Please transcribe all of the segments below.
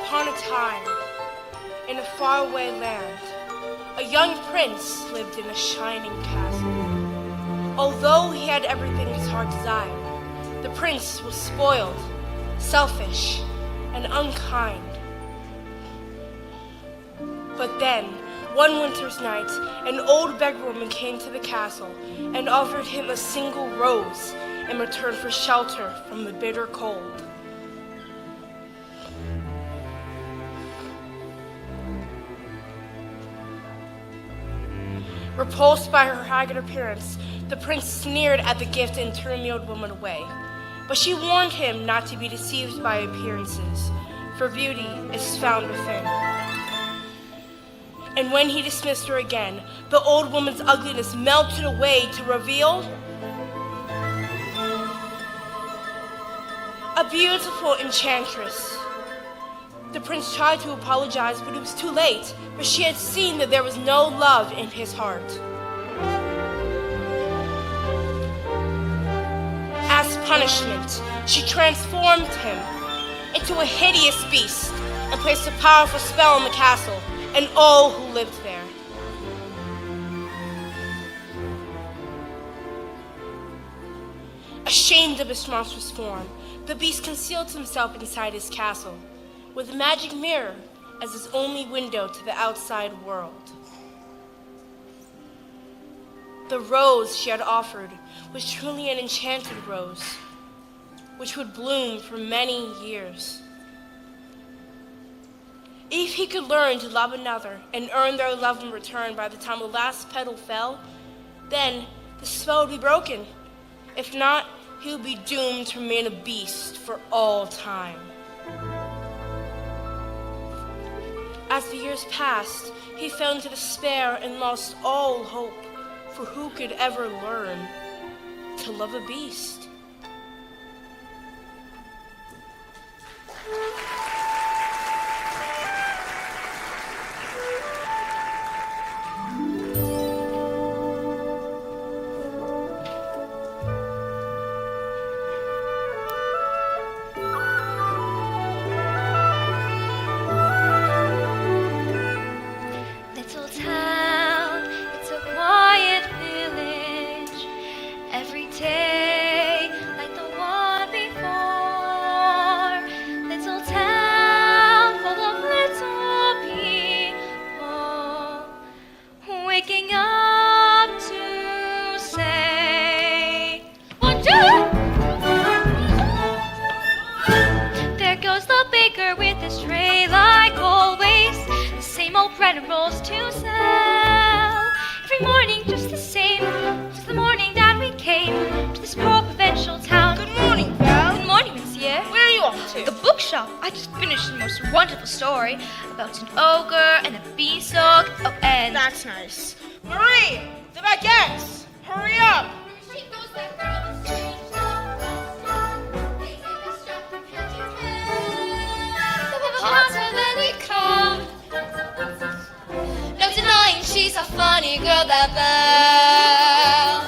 upon a time, in a faraway land, a young prince lived in a shining castle. Although he had everything his heart desired, the prince was spoiled, selfish, and unkind. But then, one winter's night, an old beggarwoman came to the castle and offered him a single rose in return for shelter from the bitter cold. Repulsed by her haggard appearance, the prince sneered at the gift and turned the old woman away. But she warned him not to be deceived by appearances, for beauty is found within. And when he dismissed her again, the old woman's ugliness melted away to reveal a beautiful enchantress. The prince tried to apologize, but it was too late, for she had seen that there was no love in his heart. As punishment, she transformed him into a hideous beast and placed a powerful spell on the castle and all who lived there. Ashamed of his monstrous form, the beast concealed himself inside his castle, with a magic mirror as his only window to the outside world. The rose she had offered was truly an enchanted rose, which would bloom for many years. If he could learn to love another and earn their love in return by the time the last petal fell, then the spell would be broken. If not, he would be doomed to remain a beast for all time. As the years passed, he fell into despair and lost all hope, for who could ever learn to love a beast? I just finished the most wonderful story about an ogre and a beanstalk. Oh, and that's nice. Marie, the baguettes! Hurry up! She goes that girl with strange love. They say the strap from hand to hand. The little hotter than we come. No denying she's a funny girl, that Belle.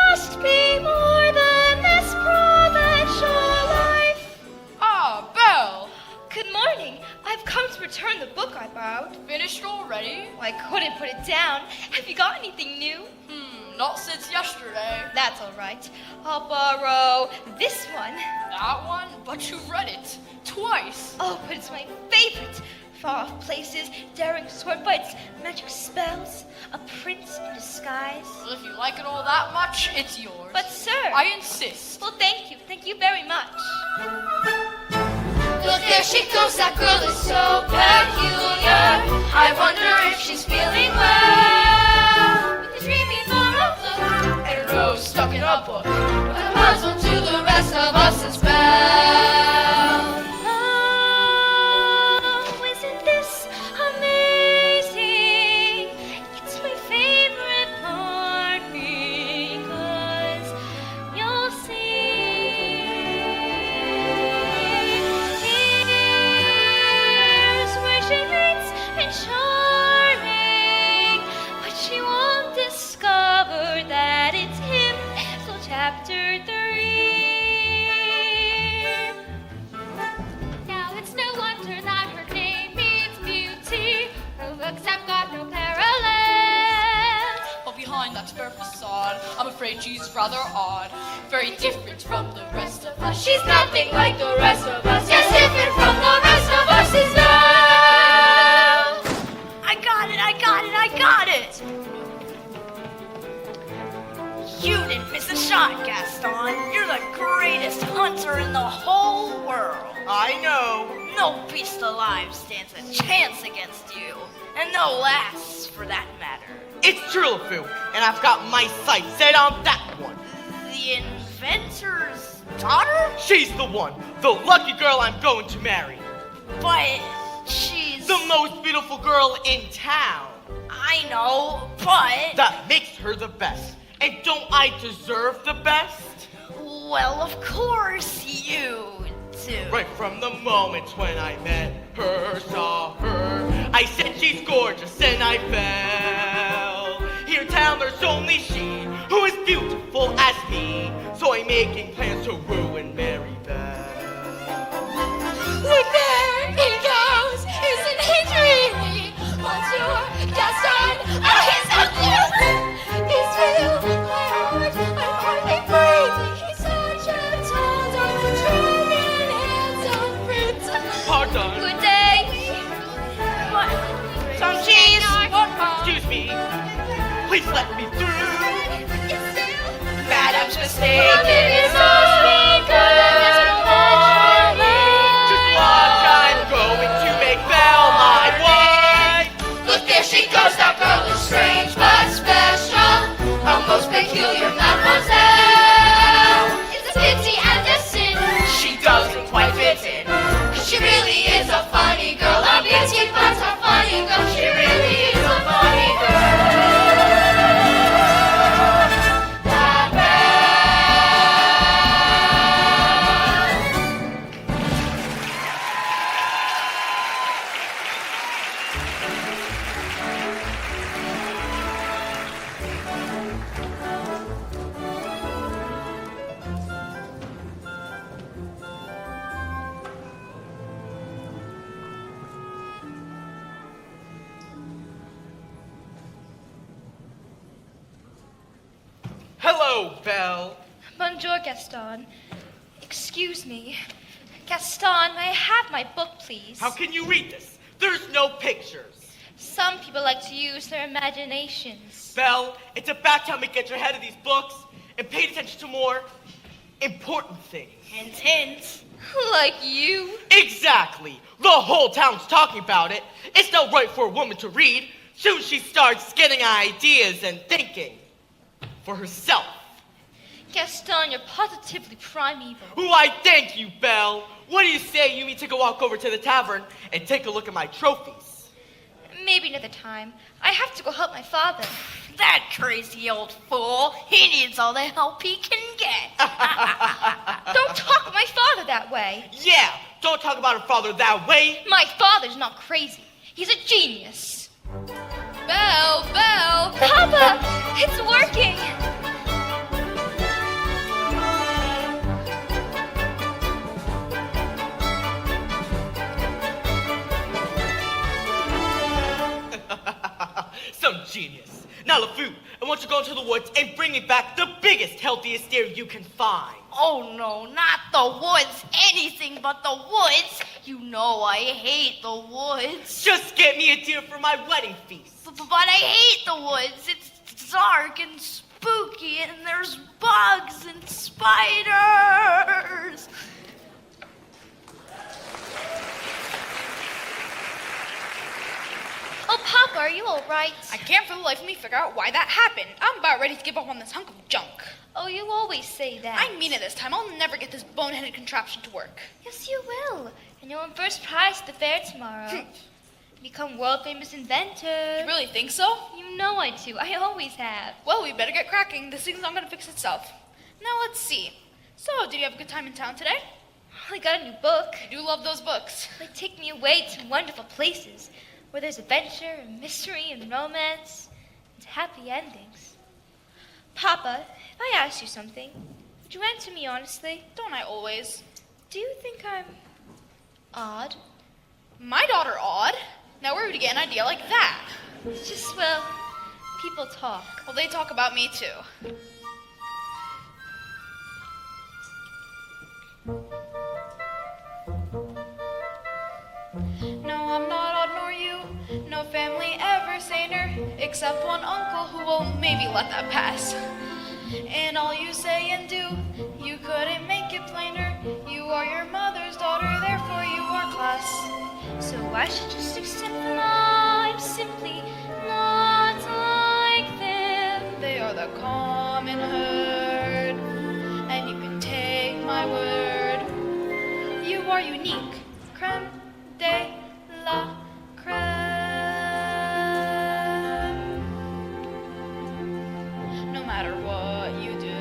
must be more than this provincial life. Ah, Belle! Good morning. I've come to return the book I borrowed. Finished already? Well, I couldn't put it down. Have you got anything new? Not since yesterday. That's all right. I'll borrow this one. That one? But you've read it twice. Oh, but it's my favorite. Far off places, daring sword fights, magic spells, a prince in disguise. Well, if you like it all that much, it's yours. But sir... I insist. Well, thank you. Thank you very much. Look, there she goes, that girl is so peculiar. I wonder if she's feeling well. With a dreamy moral look And a rose stuck in a book. with a puzzle to the rest of us as well. Oh, isn't this amazing? It's my favorite part because you'll see. Here's where she reads and charming, but say she's rather odd. Very different from the rest of us. She's nothing like the rest of us. Yes, different from the rest of us is now. I got it! You didn't miss a shot, Gaston. You're the greatest hunter in the whole world. I know. No beast alive stands a chance against you. And no lass, for that matter. It's Trillifu, and I've got my sights set on that one. The inventor's daughter? She's the one, the lucky girl I'm going to marry. But she's... The most beautiful girl in town. I know, but... That makes her the best. And don't I deserve the best? Well, of course you do. Right from the moment when I met her, saw her, I said she's gorgeous and I fell. Here in town there's only she who is beautiful as me. So I'm making plans to ruin Mary Bell. Look there, he goes. Isn't he dreamy? Monsieur Gaston, oh, he's so cute. He's filled my heart. I'm hardly breathing. He's such a tall, dark, charming, handsome prince. Pardon. Good day. What? Some cheese? Excuse me. Please let me through. Madame's Come mistaken. in, it's so speaker. Just watch, I'm going to make Belle my wife. Look, there she goes. That girl is strange but special. A most peculiar mademoiselle. It's a pity and a sin. She doesn't quite fit in. She really is a funny girl. A beauty but a funny girl. She really is a funny girl. That Hello, Belle. Bonjour, Gaston. Excuse me. Gaston, may I have my book, please? How can you read this? There's no pictures. Some people like to use their imaginations. Belle, it's about time we get your head of these books and paid attention to more important things. Hint, hint. Like you? Exactly. The whole town's talking about it. It's not right for a woman to read. Soon she starts getting ideas and thinking for herself. Gaston, you're positively primeval. Why, thank you, Belle. What do you say you meet take a walk over to the tavern and take a look at my trophies? Maybe another time. I have to go help my father. That crazy old fool. He needs all the help he can get. Don't talk of my father that way. Yeah, don't talk about her father that way. My father's not crazy. He's a genius. Belle, Belle. Papa, it's working. Some genius. Now, LeFou, I want you to go into the woods and bring me back the biggest, healthiest deer you can find. Oh no, not the woods. Anything but the woods. You know I hate the woods. Just get me a deer for my wedding feast. But I hate the woods. It's dark and spooky and there's bugs and spiders. Oh, Papa, are you all right? I can't for the life of me figure out why that happened. I'm about ready to give up on this hunk of junk. Oh, you always say that. I mean it this time. I'll never get this boneheaded contraption to work. Yes, you will. And you'll win first prize at the fair tomorrow. Become world famous inventor. You really think so? You know I do. I always have. Well, we better get cracking. This thing's not gonna fix itself. Now let's see. So, did you have a good time in town today? I got a new book. I do love those books. They take me away to wonderful places where there's adventure and mystery and romance and happy endings. Papa, if I asked you something, would you answer me honestly? Don't I always? Do you think I'm odd? My daughter odd? Now where would you get an idea like that? It's just, well, people talk. Well, they talk about me too. No, I'm not odd nor you. No family ever saner, except one uncle who will maybe let that pass. In all you say and do, you couldn't make it plainer. You are your mother's daughter, therefore you are class. So I should just accept life simply, not like them. They are the common herd, and you can take my word. You are unique, creme de la creme. No matter what you do,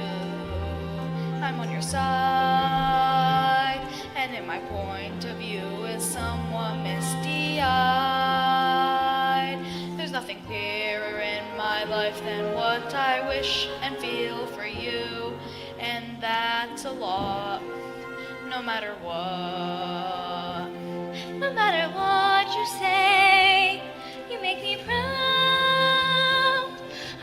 I'm on your side, and in my point of view is somewhat misty-eyed. There's nothing clearer in my life than what I wish and feel for you, and that's a lot, no matter what. No matter what you say, you make me proud.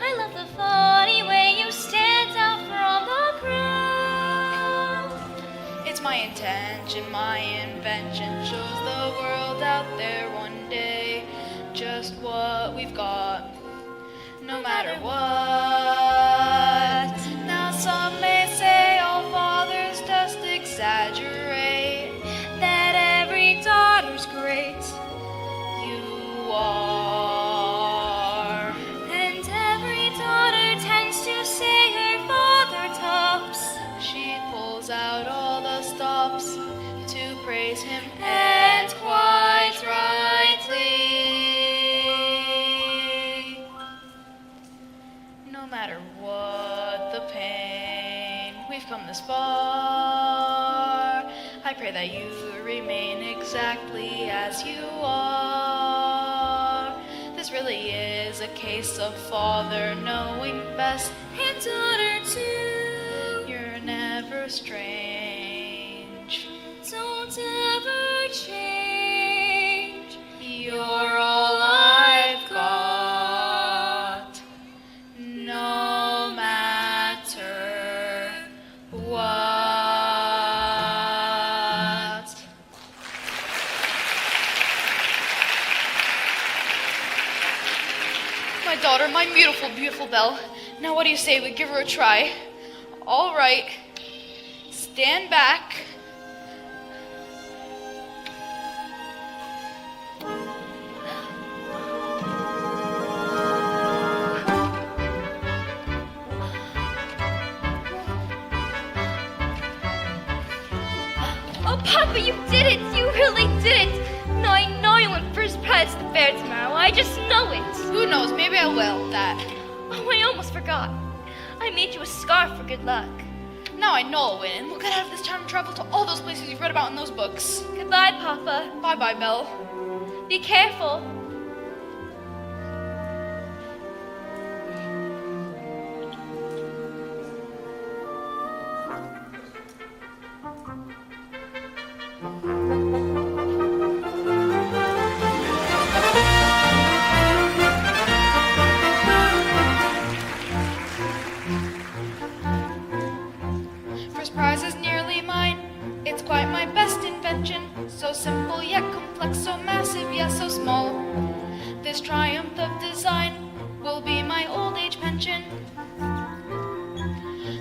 I love the funny way you stand out from the crowd. It's my intention, my invention shows the world out there one day just what we've got, no matter what. Now some may say all fathers just exaggerate, That every daughter's great. you are. And every daughter tends to say her father tops. She pulls out all the stops to praise him, and quite rightly. No matter what the pain, we've come this far. I pray that you remain exactly as you are. This really is a case of father knowing best, And daughter too. you're never strange. Don't ever change. You're all I've got, no matter what. My daughter, my beautiful, beautiful Belle. Now what do you say we give her a try? All right. Stand back. Oh, Papa, you did it! You really did it! No, I know you win first prize at the fair tomorrow. I just know it. Who knows? Maybe I will. That. Oh, I almost forgot. I made you a scarf for good luck. Now I know I'll win, and we'll get out of this time and travel to all those places you've read about in those books. Goodbye, Papa. Bye-bye, Belle. Be careful. First prize is nearly mine. It's quite my best invention. So simple yet complex, so massive yet so small. This triumph of design will be my old age pension.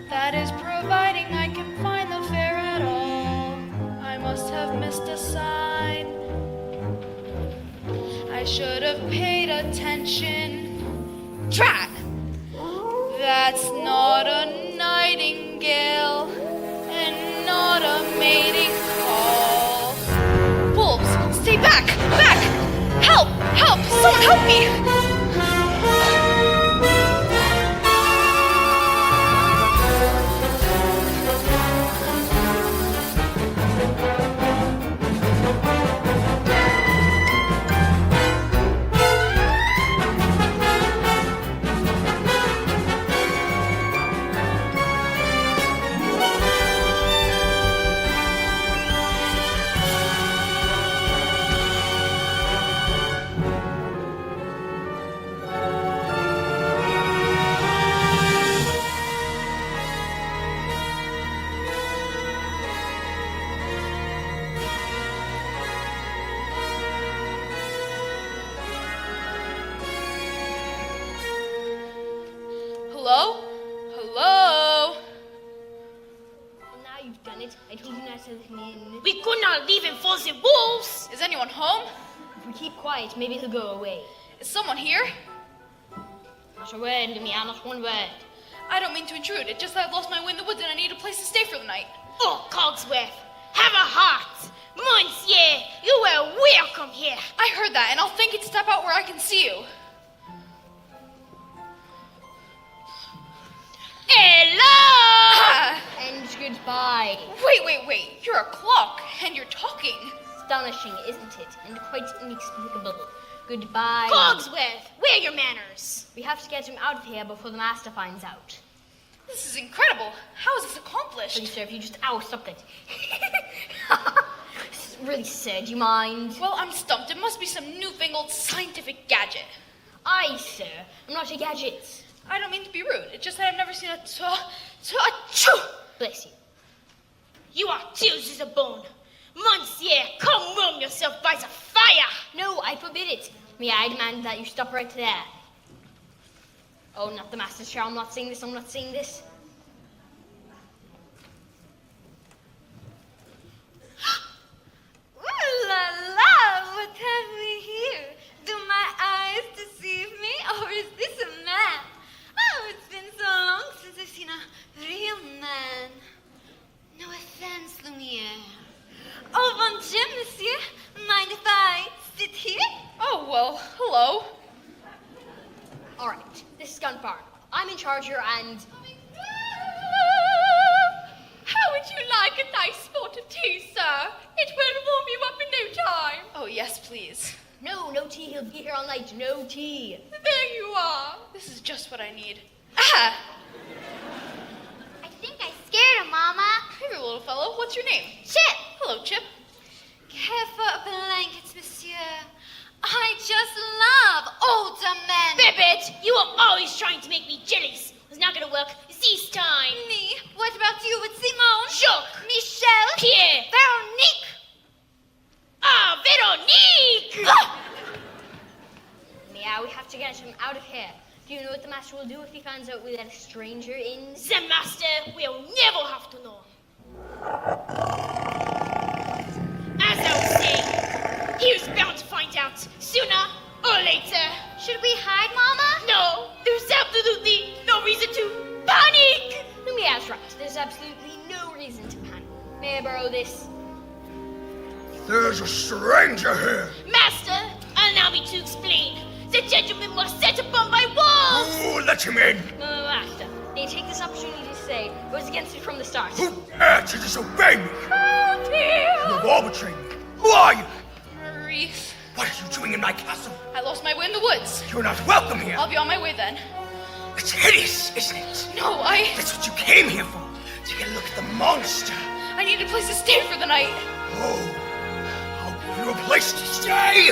That is providing I can find the fair at all. I must have missed a sign. I should have paid attention. Drat! That's not a nightingale and not a mating call. Wolves, stay back! Back! Help! Help! Someone help me! We could not leave him for the wolves. Is anyone home? If we keep quiet, maybe he'll go away. Is someone here? Not a word, Lumiere, not one word. I don't mean to intrude. It's just that I've lost my way in the woods and I need a place to stay for the night. Oh, Cogsworth, have a heart. Monsieur, you are welcome here. I heard that, and I'll thank you to step out where I can see you. Hello! Ah, And goodbye. wait. You're a clock, and you're talking. Astonishing, isn't it? And quite inexplicable. Goodbye. Cogsworth, where are your manners? We have to get him out of here before the master finds out. This is incredible. How is this Please, accomplished? sir, if you just... Ow, stop it. This is really sad. Do you mind? Well, I'm stumped. It must be some newfangled scientific gadget. Aye, sir. I'm not a gadget. I don't mean to be rude. It's just that I've never seen a Bless you. You are tears as a bone. Monsieur, come warm yourself by the fire. No, I forbid it. May I demand that you stop right there. Oh, not the master's chair. I'm not saying this. I'm not saying this. Ooh la la, what have we here? Do my eyes deceive me, or is this a man? Oh, it's been so long since I've seen a real man. No offense, Lumiere. Oh, bon Dieu, monsieur. Mind if I sit here? Oh, well, hello. All right, this has gone far enough. I'm in charge here, and How would you like a nice spot of tea, sir? It will warm you up in no time. Oh, yes, please. no tea. He'll be here all night. No tea. There you are. This is just what I need. Ah! I think I scared him, Mama. Here, little fellow. What's your name? Chip. Hello, Chip. Care for blankets, monsieur? I just love older men. Babbage, you are always trying to make me jealous. It's not gonna work this time. Me? What about you with Simone? Jacques. Michelle? Pierre. Veronique? Ah, Veronique! Yeah, we have to get him out of here. Do you know what the master will do if he finds out we let a stranger in? The master will never have to know. As I was saying, he was bound to find out sooner or later. Should we hide, Mama? No, there's absolutely no reason to panic. Lumiere's right. There's absolutely no reason to panic. May I borrow this? There's a stranger here. Master, allow me to explain. The gentleman was set upon by wolves. Who let him in? Master, may I take this opportunity to say I was against it from the start. Who dared to disobey me? Oh dear. You have all betrayed me. Who are you? Maurice. What are you doing in my castle? I lost my way in the woods. You're not welcome here. I'll be on my way then. It's hideous, isn't it? No, That's what you came here for. To get a look at the monster. I need a place to stay for the night. Oh, I'll give you a place to stay.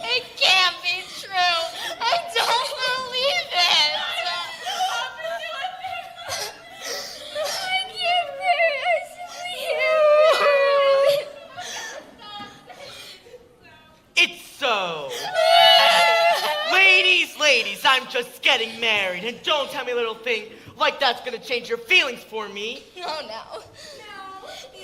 It can't be true. I don't believe it. I can't bear It's so. Ladies, I'm just getting married. And don't tell me a little thing like that's gonna change your feelings for me. Oh, no.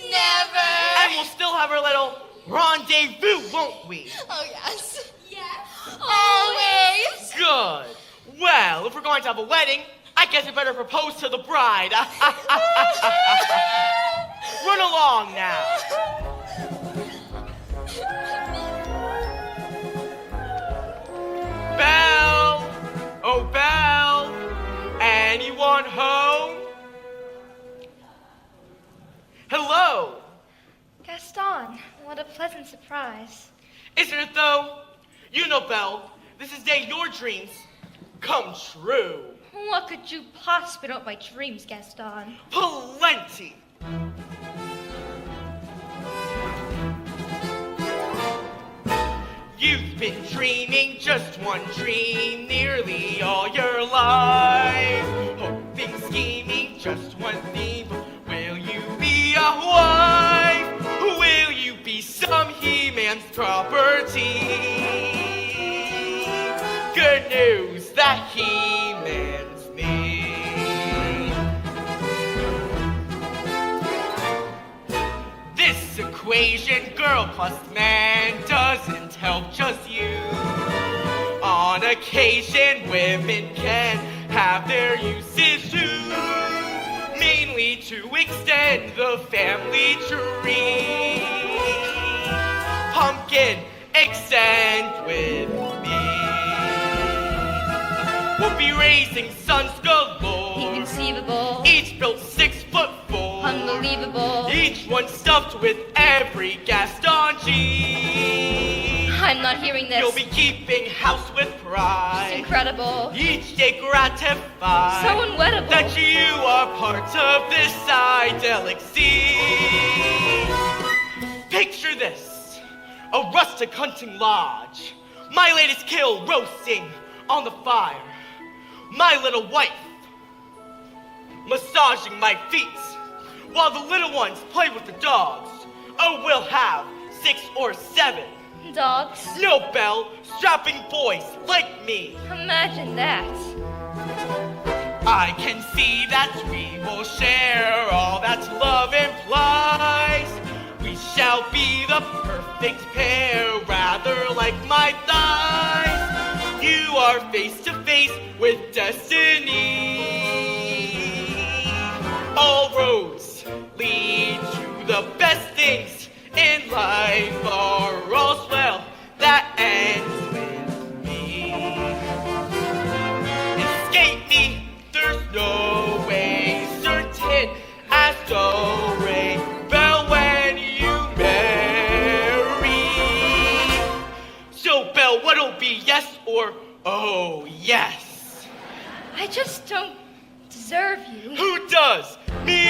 Never. And we'll still have our little rendezvous, won't we? Oh, yes. Yes. Always. Good. Well, if we're going to have a wedding, I guess I better propose to the bride. Run along now. Belle! Oh, Belle! Anyone home? Hello! Gaston, what a pleasant surprise. Isn't it though? You know, Belle, this is the day your dreams come true. What could you possibly know my dreams, Gaston? Plenty. You've been dreaming just one dream nearly all your life. Hoping, scheming, just one theme. Will you be a wife? Will you be some He-Man's property? Good news that He-Man's me. This equation, girl plus man, doesn't help just you. On occasion, women can have their uses too, mainly to extend the family tree. Pumpkin, extend with me. We'll be raising sons galore, Inconceivable. each built 6'4", Unbelievable. each one stuffed with every Gaston gene. I'm not hearing this. You'll be keeping house with It's pride, incredible. each day gratified So unwettable. that you are part of this idyllic scene. Picture this, a rustic hunting lodge, my latest kill roasting on the fire, my little wife massaging my feet, while the little ones play with the dogs. Oh, we'll have 6 or 7. Dogs. No, Belle, strapping boys like me. Imagine that. I can see that we will share all that love implies. We shall be the perfect pair, rather like my thighs. You are face to face with destiny. All roads lead to the best things in life are all well that ends with me. Escape me, there's no way certain as do re Belle when you marry. So Belle, what'll be yes or oh yes? I just don't deserve you. Who does? Me!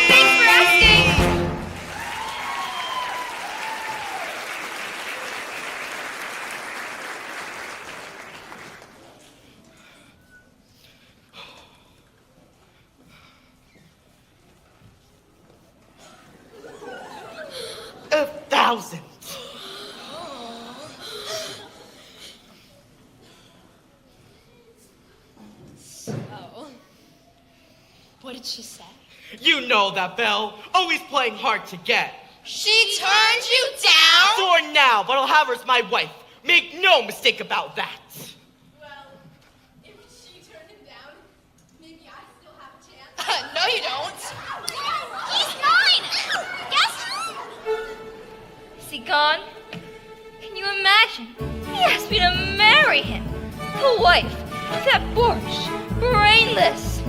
Thanks for asking. A 1,000. What did she say? You know that, Belle. Always playing hard to get. She turned you down? For now, but I'll have her as my wife. Make no mistake about that. Well, if she turned him down, maybe I still have a chance. No, you don't. He's mine! Yes! Is he gone? Can you imagine? He asked me to marry him. The wife, that boorish, brainless.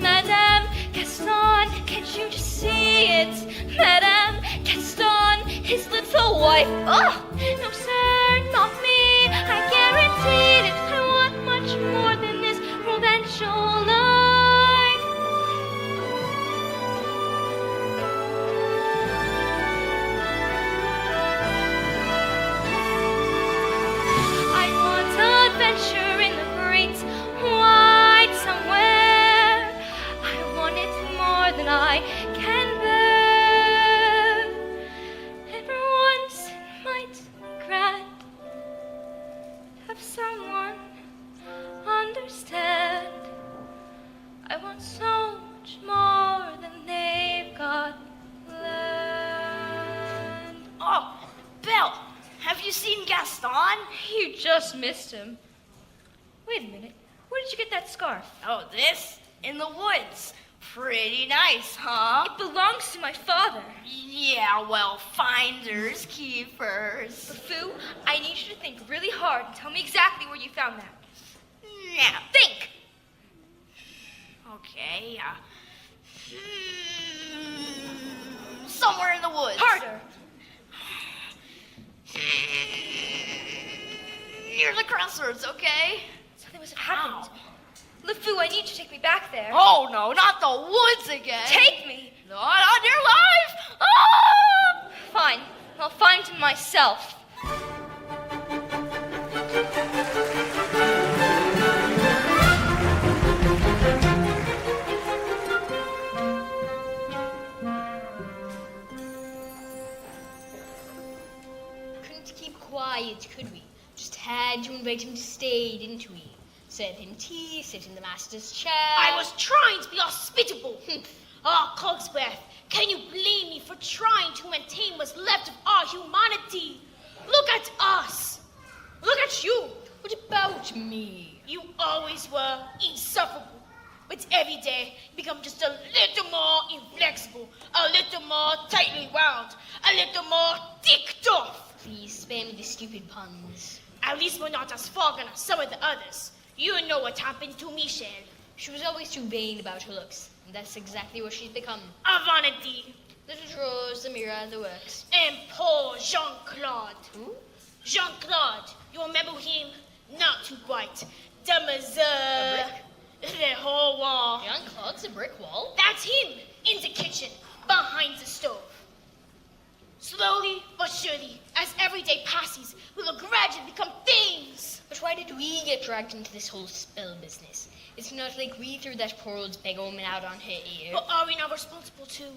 Madame Gaston, can't you just see it? Madame Gaston, his little wife. Oh, no sir, not me. I guaranteed it. I want much more than this provincial life. I want adventure in the great wide somewhere. I want it more than I can bear. And for once it might be grand to have someone understand. I want so much more than they've got planned. Oh, Belle, have you seen Gaston? You just missed him. Wait a minute. Where did you get that scarf? Oh, this? In the woods. Pretty nice, huh? It belongs to my father. Yeah, well, finders, keepers. Fu, I need you to think really hard and tell me exactly where you found that. Now, Think! okay, somewhere in the woods. Harder. Near the crossroads, okay? Something must have happened. LeFou, I need you to take me back there. Oh, no, not the woods again. Take me. Not on your life. Ah! I'll find him myself. Couldn't keep quiet, could we? Just had to invite him to stay, didn't we? Serve him tea, sit in the master's chair. I was trying to be hospitable. Ah, Cogsworth, can you blame me for trying to maintain what's left of our humanity? Look at us. Look at you. What about me? You always were insufferable. But every day, you become just a little more inflexible, a little more tightly wound, a little more ticked off. Please spare me the stupid puns. At least we're not as fogging as some of the others. You know what happened to Michelle. She was always too vain about her looks, and that's exactly what she's become. A vanity. Little drawers, the mirror, the works. And poor Jean-Claude. Who? Jean-Claude, you remember him? Not too bright. Demoiselle. The whole wall. Young Claude's a brick wall. That's him, in the kitchen, behind the stove. Slowly but surely, as every day passes, we will gradually become things. But why did we get dragged into this whole spell business? It's not like we threw that poor old beggar woman out on her ear. But are we not responsible, too,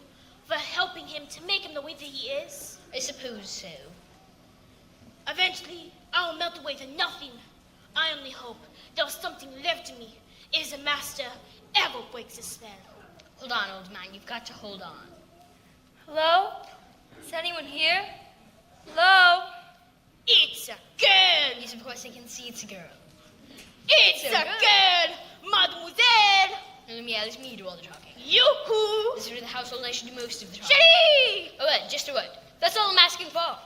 for helping him to make him the way that he is? I suppose so. Eventually, I will melt away to nothing. I only hope there's something left in me. Is the master ever breaks his spell. Hold on, old man. You've got to hold on. Hello? Is anyone here? Hello? It's a girl! Yes, of course I can see it's a girl. It's a girl! Mademoiselle! Now let me do all the talking. Yoo-hoo! This is where the household I should do most of the talking. Chérie! A word, just a word. That's all I'm asking for.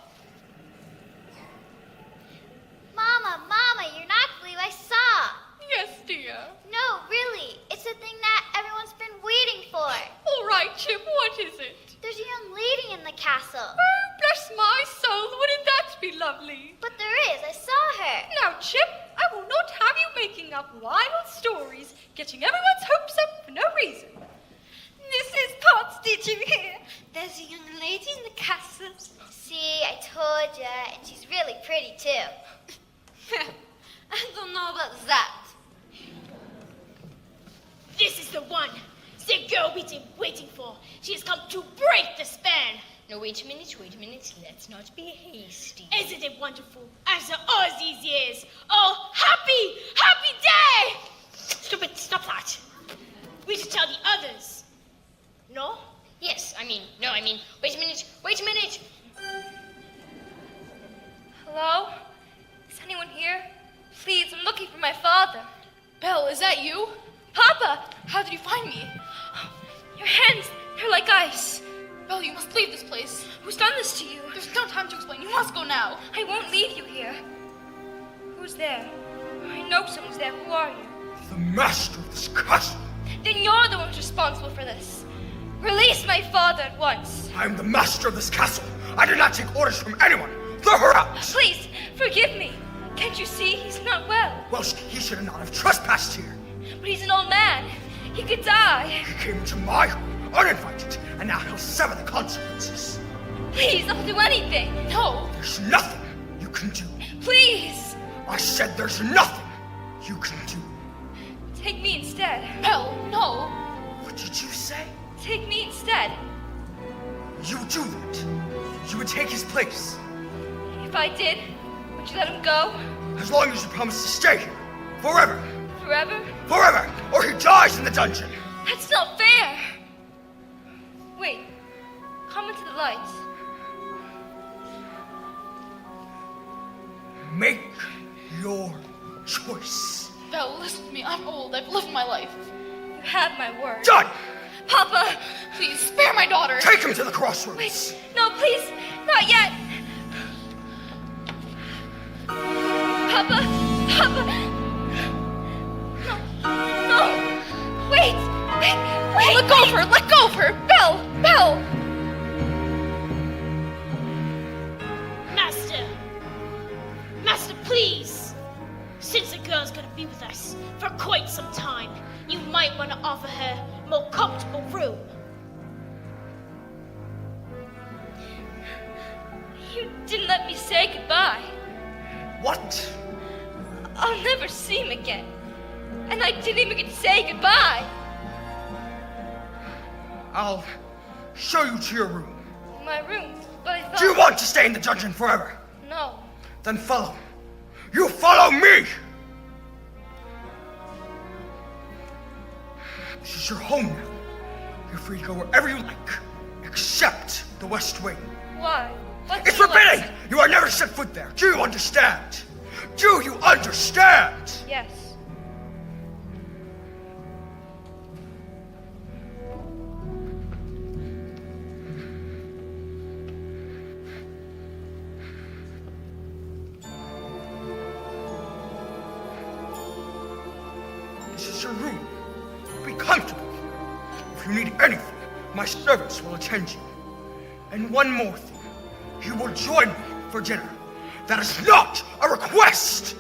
Mama, you're not believe I saw. Yes, dear. No, really. It's the thing that everyone's been waiting for. All right, Chip, what is it? There's a young lady in the castle. Oh, bless my soul, wouldn't that be lovely? But there is. I saw her. Now, Chip, I will not have you making up wild stories, getting everyone's hopes up for no reason. Mrs. Potts, did you hear? There's a young lady in the castle. See, I told ya. And she's really pretty, too. I don't know about that. This is the one. The girl we've been waiting for. She has come to break the spell. No, wait a minute. Let's not be hasty. Isn't it wonderful? After all these years. Oh, happy day! Stupid, stop that. We should tell the others. No? Yes, wait a minute. Hello? Is anyone here? Please, I'm looking for my father. Belle, is that you? Papa! How did you find me? Your hands, they're like ice. Belle, you must leave this place. Who's done this to you? There's no time to explain. You must go now. I won't leave you here. Who's there? I know someone's there. Who are you? The master of this castle. Then you're the one who's responsible for this. Release my father at once. I am the master of this castle. I do not take orders from anyone. Throw her out. Please, forgive me. Can't you see he's not well? Well, he should not have trespassed here. But he's an old man. He could die. He came into my home uninvited, and now he'll suffer the consequences. Please, I'll do anything. No. There's nothing you can do. Please, I said there's nothing you can do. take me instead. Belle, no. What did you say? Take me instead. You would do that. You would take his place. If I did, would you let him go? As long as you promise to stay here. Forever. Forever? Forever. Or he dies in the dungeon. That's not fair. Wait, come into the light. Make your choice. Belle, listen to me. I'm old. I've lived my life. You have my word. Done! Papa! Please, spare my daughter. Take him to the crossroads. Wait, no, please, not yet. Papa! Papa! No! Wait! Let go of her. Let go of her. Belle! Belle! Master, please. Since the girl's gonna be with us for quite some time, you might want to offer her a more comfortable room. wouldn't let me say goodbye. What? I'll never see him again. And I didn't even get to say goodbye. I'll show you to your room. My room, but I thought... Do you want to stay in the dungeon forever? No. Then follow. You follow me! This is your home now. You're free to go wherever you like, except the West Wing. Why? What's It's the forbidden! West? You are never to set foot there. Do you understand? Do you understand? Yes. This is your room. Be comfortable here. If you need anything, my servants will attend you. And one more thing. You will join me for dinner. That is not a request!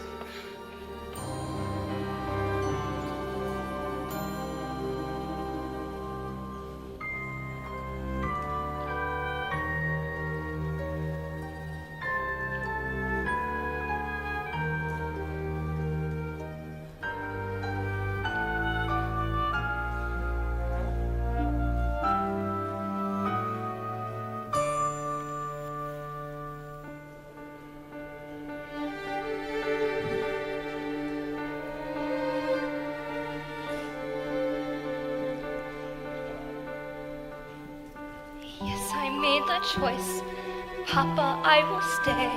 Yes, I made the choice. Papa, I will stay.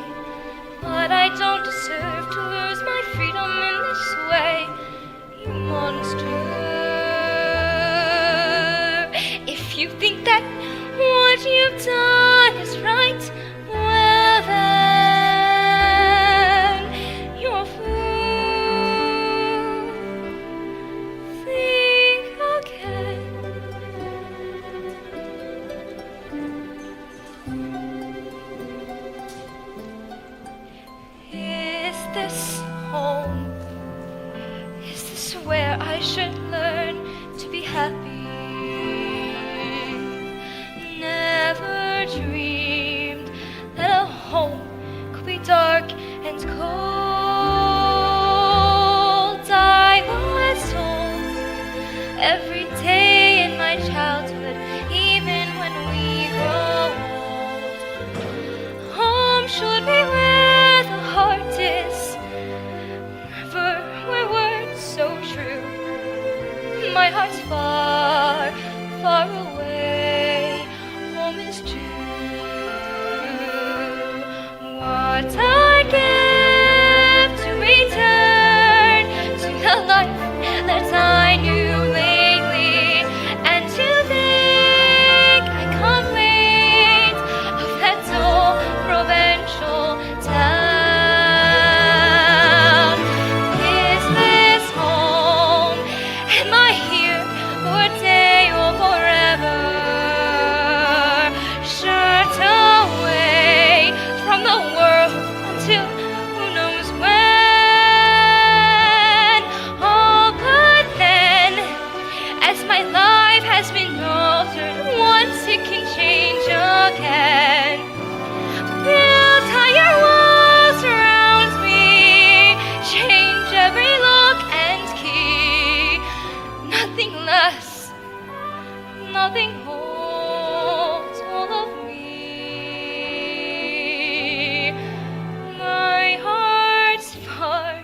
But I don't deserve to lose my freedom in this way. You monster. If you think that what you've done is right, well then, you're a fool. Think again. Is this home? Is this where I should learn to be happy? Never dreamed that a home could be dark and cold. I was told every day in my childhood, even when we grow old, home should be where the heart is, never where words so true. My heart's far, far away. Home is true. What I'd give to return to the life that I knew lately, and to think I can't wait of that dull provincial town. Is this home? Am I here for a day or forever? Shut away from the world until who knows when. Oh, but then, as my life has been altered, once it can change again. Build higher walls around me, change every lock and key. Nothing less, nothing holds all of me. My heart's far,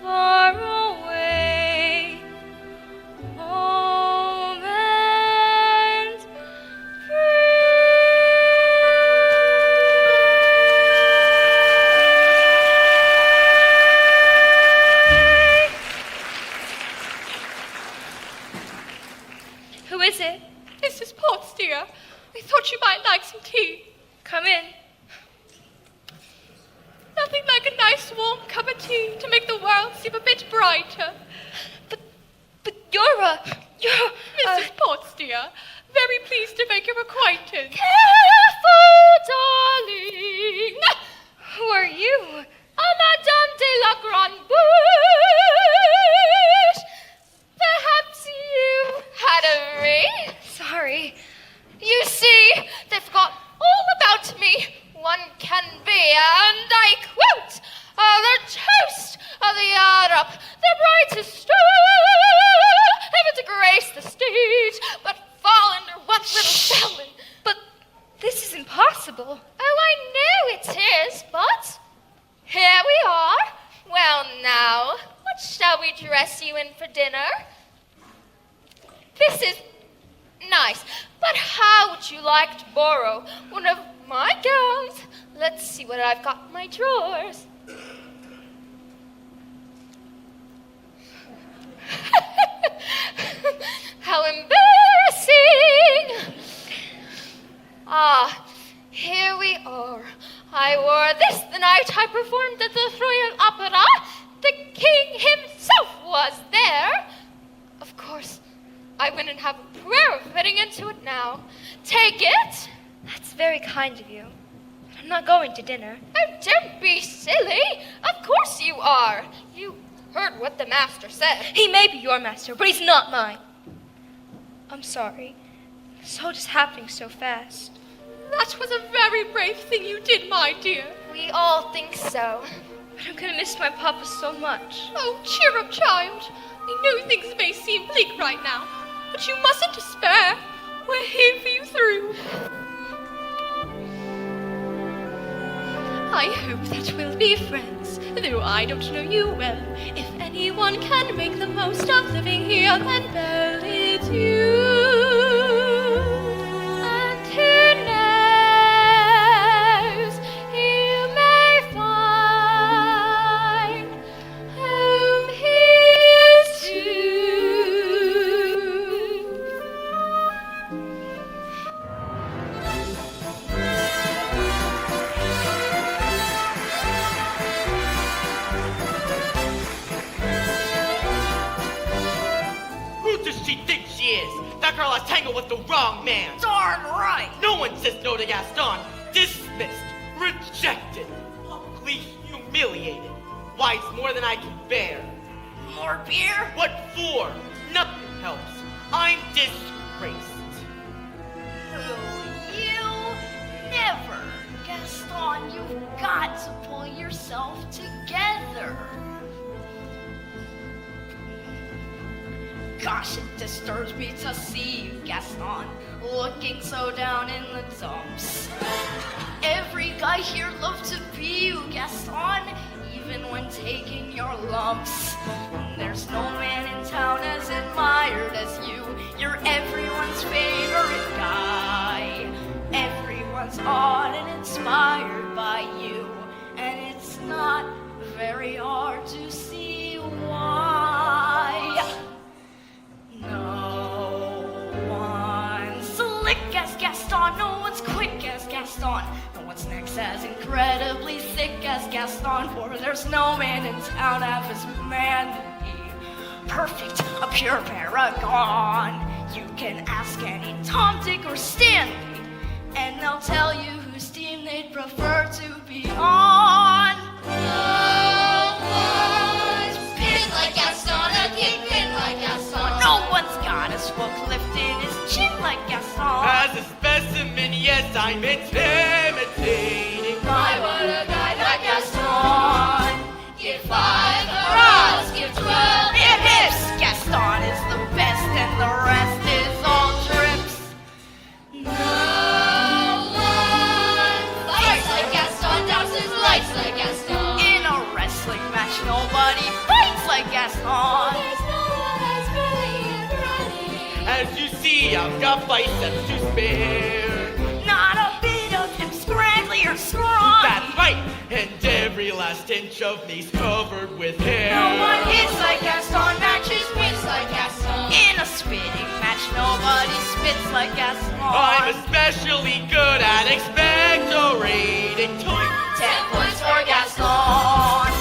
far away. Home and free. Who is it? Mrs. Potts, dear. I thought you might like some tea. Come in. Nothing like a nice warm cup of tea to make the world seem a bit brighter. But you're Mrs. Potts, dear. Very pleased to make your acquaintance. Careful, darling. Who are you? Madame de la Grande Bouche. Perhaps you had a ring? Sorry. You see, they've got all about me. One cat can be, and I quote, the toast of the Arab, the brightest star ever to grace the stage, but fall under one little felon. But this is impossible. Oh, I know it is, but here we are. Well, now, what shall we dress you in for dinner? This is nice, but how would you like to borrow one of my gowns? Let's see what I've got in my drawers. How embarrassing! Ah, here we are. I wore this the night I performed at the Royal Opera. The king himself was there. Of course, I wouldn't have a prayer of fitting into it now. Take it. That's very kind of you. But I'm not going to dinner. Oh, don't be silly. Of course you are. You heard what the master said. He may be your master, but he's not mine. I'm sorry. It's all just happening so fast. That was a very brave thing you did, my dear. We all think so. But I'm going to miss my papa so much. Oh, cheer up, child. I know things may seem bleak right now, but you mustn't despair. We're here for you through. I hope that we'll be friends, though I don't know you well. If anyone can make the most of living here, then Belle it's you. And who knows, you may find home here too. Who does she think she is? That girl has tangled with the wrong man. Darn right! No one says no to Gaston. Dismissed. Rejected. Publicly humiliated. Why, it's more than I can bear. More beer? What for? Nothing helps. I'm disgraced. You never. Gaston, you've got to pull yourself together. Gosh, it disturbs me to see you, Gaston, looking so down in the dumps. Every guy here loves to be you, Gaston, even when taking your lumps. There's no man in town as admired as you. You're everyone's favorite guy. Everyone's awed and inspired by you. And it's not very hard to see why. No one's slick as Gaston, no one's quick as Gaston, no one's next as incredibly thick as Gaston, for there's no man in town half as manly, perfect, a pure paragon. You can ask any Tom, Dick, or Stanley, and they'll tell you whose team they'd prefer to be on. No one's pinned like Gaston, a kingpin like Gaston. No one's got a swoop lift in his chin like Gaston. As a specimen, yes, I'm intimidating. My, what a guy like Gaston. Give 5 hurrahs, give 12 hip hips. Gaston is the best and the rest is all trips. No one fights like Gaston, douses lights like Gaston. In a wrestling match, nobody fights like Gaston. There's no one as brilliant running. As you see, I've got biceps to spare. Not a bit of him scraggly or scrawny. That's right, and every last inch of me's covered with hair. No one hits like Gaston, matches wins like Gaston. In a spitting match, nobody spits like Gaston. I'm especially good at expectorating. 10 points for Gaston.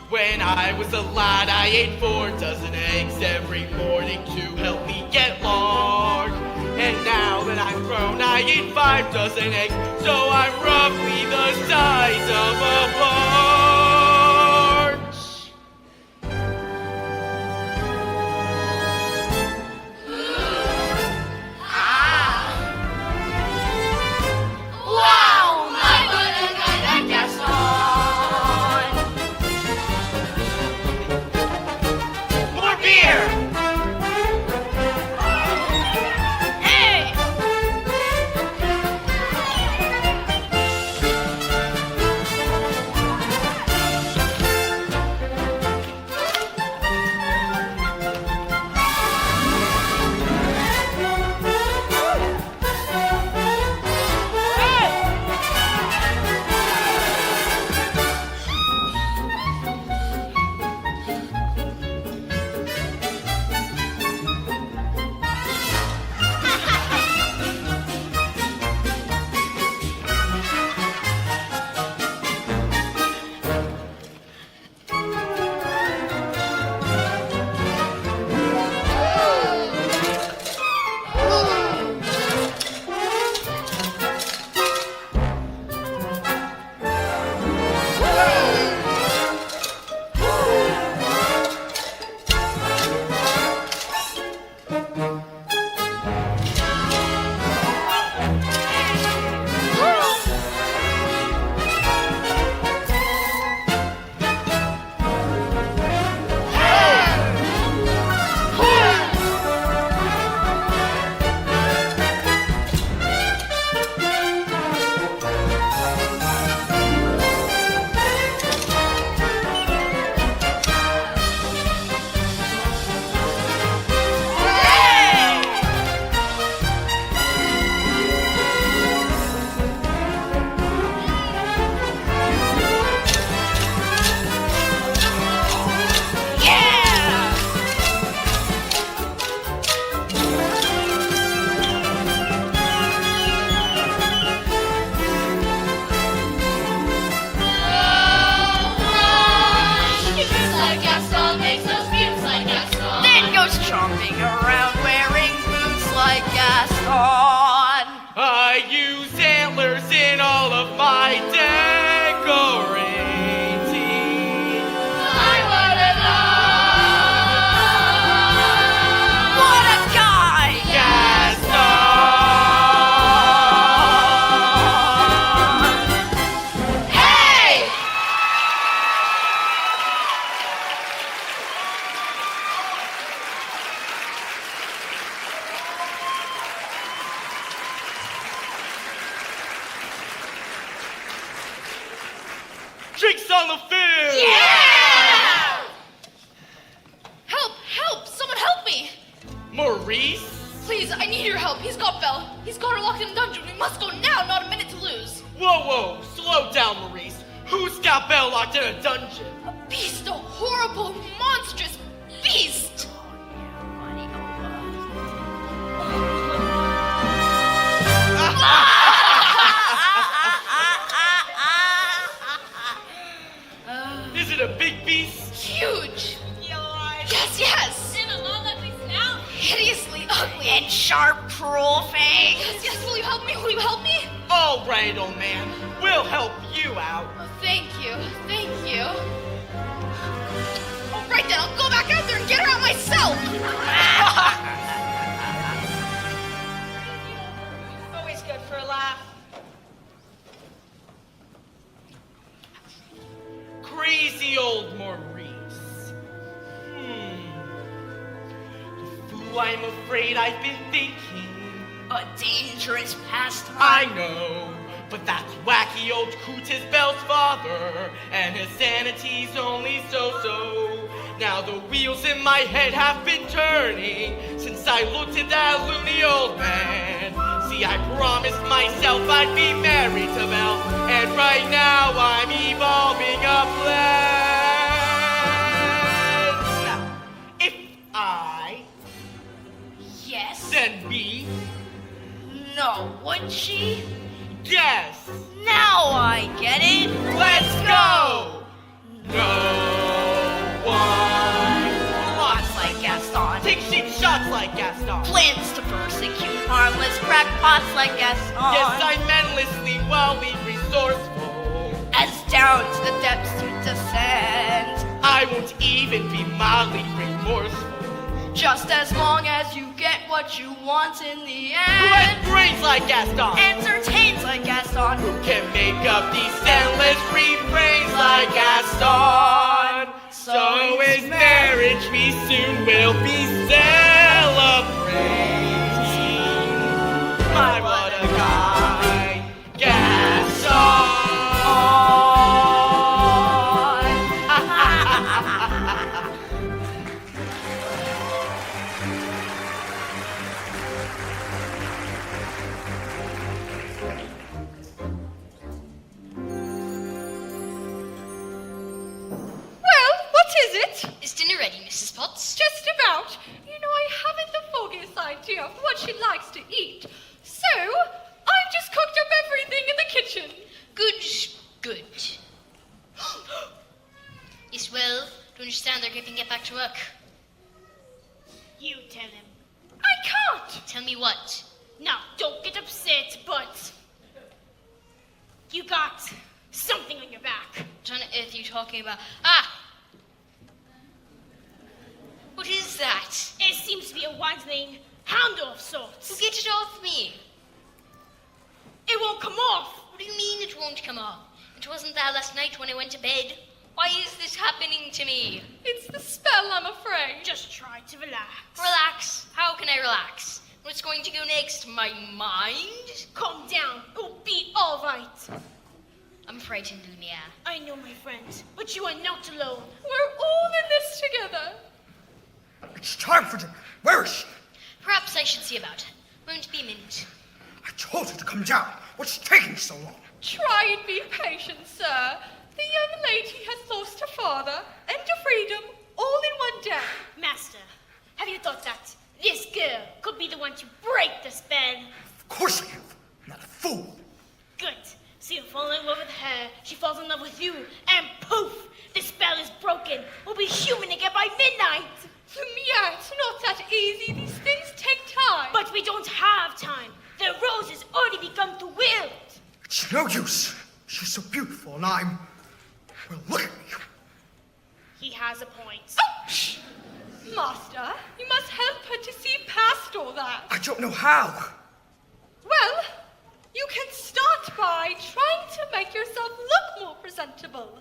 When I was a lad, I ate 4 dozen eggs every morning to help me get large. And now that I'm grown, I eat 5 dozen eggs, so I'm roughly the size of a barge. Wow, my what a guy that Drinks on the field! Help! Help! Someone help me! Maurice? Please, I need your help. He's got Belle. He's got her locked in the dungeon. We must go now, not a minute to lose. Whoa, slow down, Maurice. Who's got Belle locked in a dungeon? A beast, a horrible, monstrous beast! Is it a big beast? Huge! Yes! And a long ugly snout. Hideously ugly! And sharp, cruel fangs. Yes, will you help me? Will you help me? All right, old man. We'll help you out. Oh, thank you. All right then, I'll go back out there and get her out myself! Always good for a laugh. Crazy old Maurice. The fool, I'm afraid I've been thinking. A dangerous pastime. I know, but that's wacky old Coot is Belle's father, and his sanity's only so-so. Now the wheels in my head have been turning since I looked at that loony old man. See, I promised myself I'd be married to Belle, and right now I'm evolving a plan. Now, if I, Yes. then B, No, would she? yes, Now I get it. let's go! No one Lots like Gaston. take cheap shots like Gaston. Plans to persecute harmless crackpots like Gaston. Yes, I'm endlessly wildly resourceful. As down to the depths you descend. I won't even be mildly remorseful. Just as long as you get what you want in the Who has end. brains like Gaston? Entertains like Gaston. Who can make up these endless refrains like Gaston? So is marriage we soon will be celebrating. My, what a guy, Gaston! Well, what is it? Is dinner ready, Mrs. Potts? Just about. You know, I haven't the foggiest idea of what she likes to eat. So, I've just cooked up everything in the kitchen. Good. Yes, well, to understand they're going to get back to work. You tell him. I can't. Tell me what? Now, don't get upset, but you got something on your back. What on earth are you talking about? Ah! What is that? It seems to be a whitening hound of sorts. Well, get it off me. It won't come off. What do you mean it won't come off? It wasn't there last night when I went to bed. Why is this happening to me? It's the spell, I'm afraid. Just try to relax. Relax? How can I relax? What's going to go next? My mind? Calm down. It'll be all right. I'm frightened, Lumiere. I know, my friend, but you are not alone. We're all in this together. It's time for dinner. Where is she? Perhaps I should see about her. Won't be a minute. I told her to come down. What's taking so long? Try and be patient, sir. The young lady has lost her father and her freedom all in one day. Master, have you thought that this girl could be the one to break the spell? Of course I have. I'm not a fool. Good. So you fall in love with her, she falls in love with you, and poof, the spell is broken. We'll be human again by midnight. Lumiere, it's not that easy. These things take time. But we don't have time. The rose has already begun to wilt. It's no use. She's so beautiful, and I'm... Well, look at me. He has a point. Master, you must help her to see past all that. I don't know how. Well, you can start by trying to make yourself look more presentable.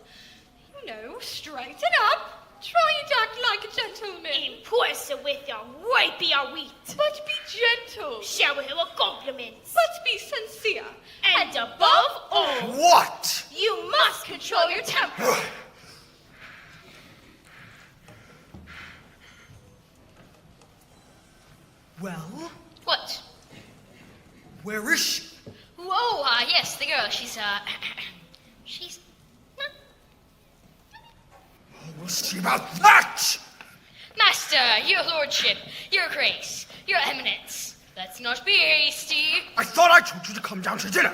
You know, straighten up. Try and act like a gentleman. Impress her with your rapier wheat. But be gentle. Shower her with compliments. But be sincere. And above all, What? You must control your temper. Well, What? where is she? Whoa, yes, the girl. She's, she's... We'll see about that! Master, your lordship, your grace, your eminence. Let's not be hasty. I thought I told you to come down to dinner.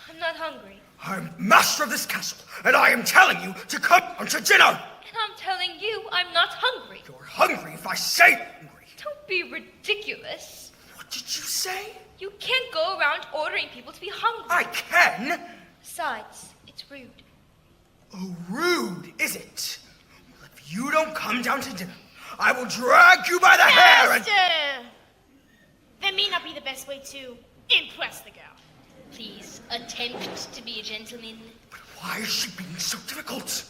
I'm not hungry. I'm master of this castle, and I am telling you to come down to dinner. And I'm telling you, I'm not hungry. You're hungry if I say hungry. Don't be ridiculous. What did you say? You can't go around ordering people to be hungry. I can. Besides, it's rude. Oh, rude, is it? Well, if you don't come down to dinner, I will drag you by the hair and... That may not be the best way to impress the girl. Please, attempt to be a gentleman. But why is she being so difficult?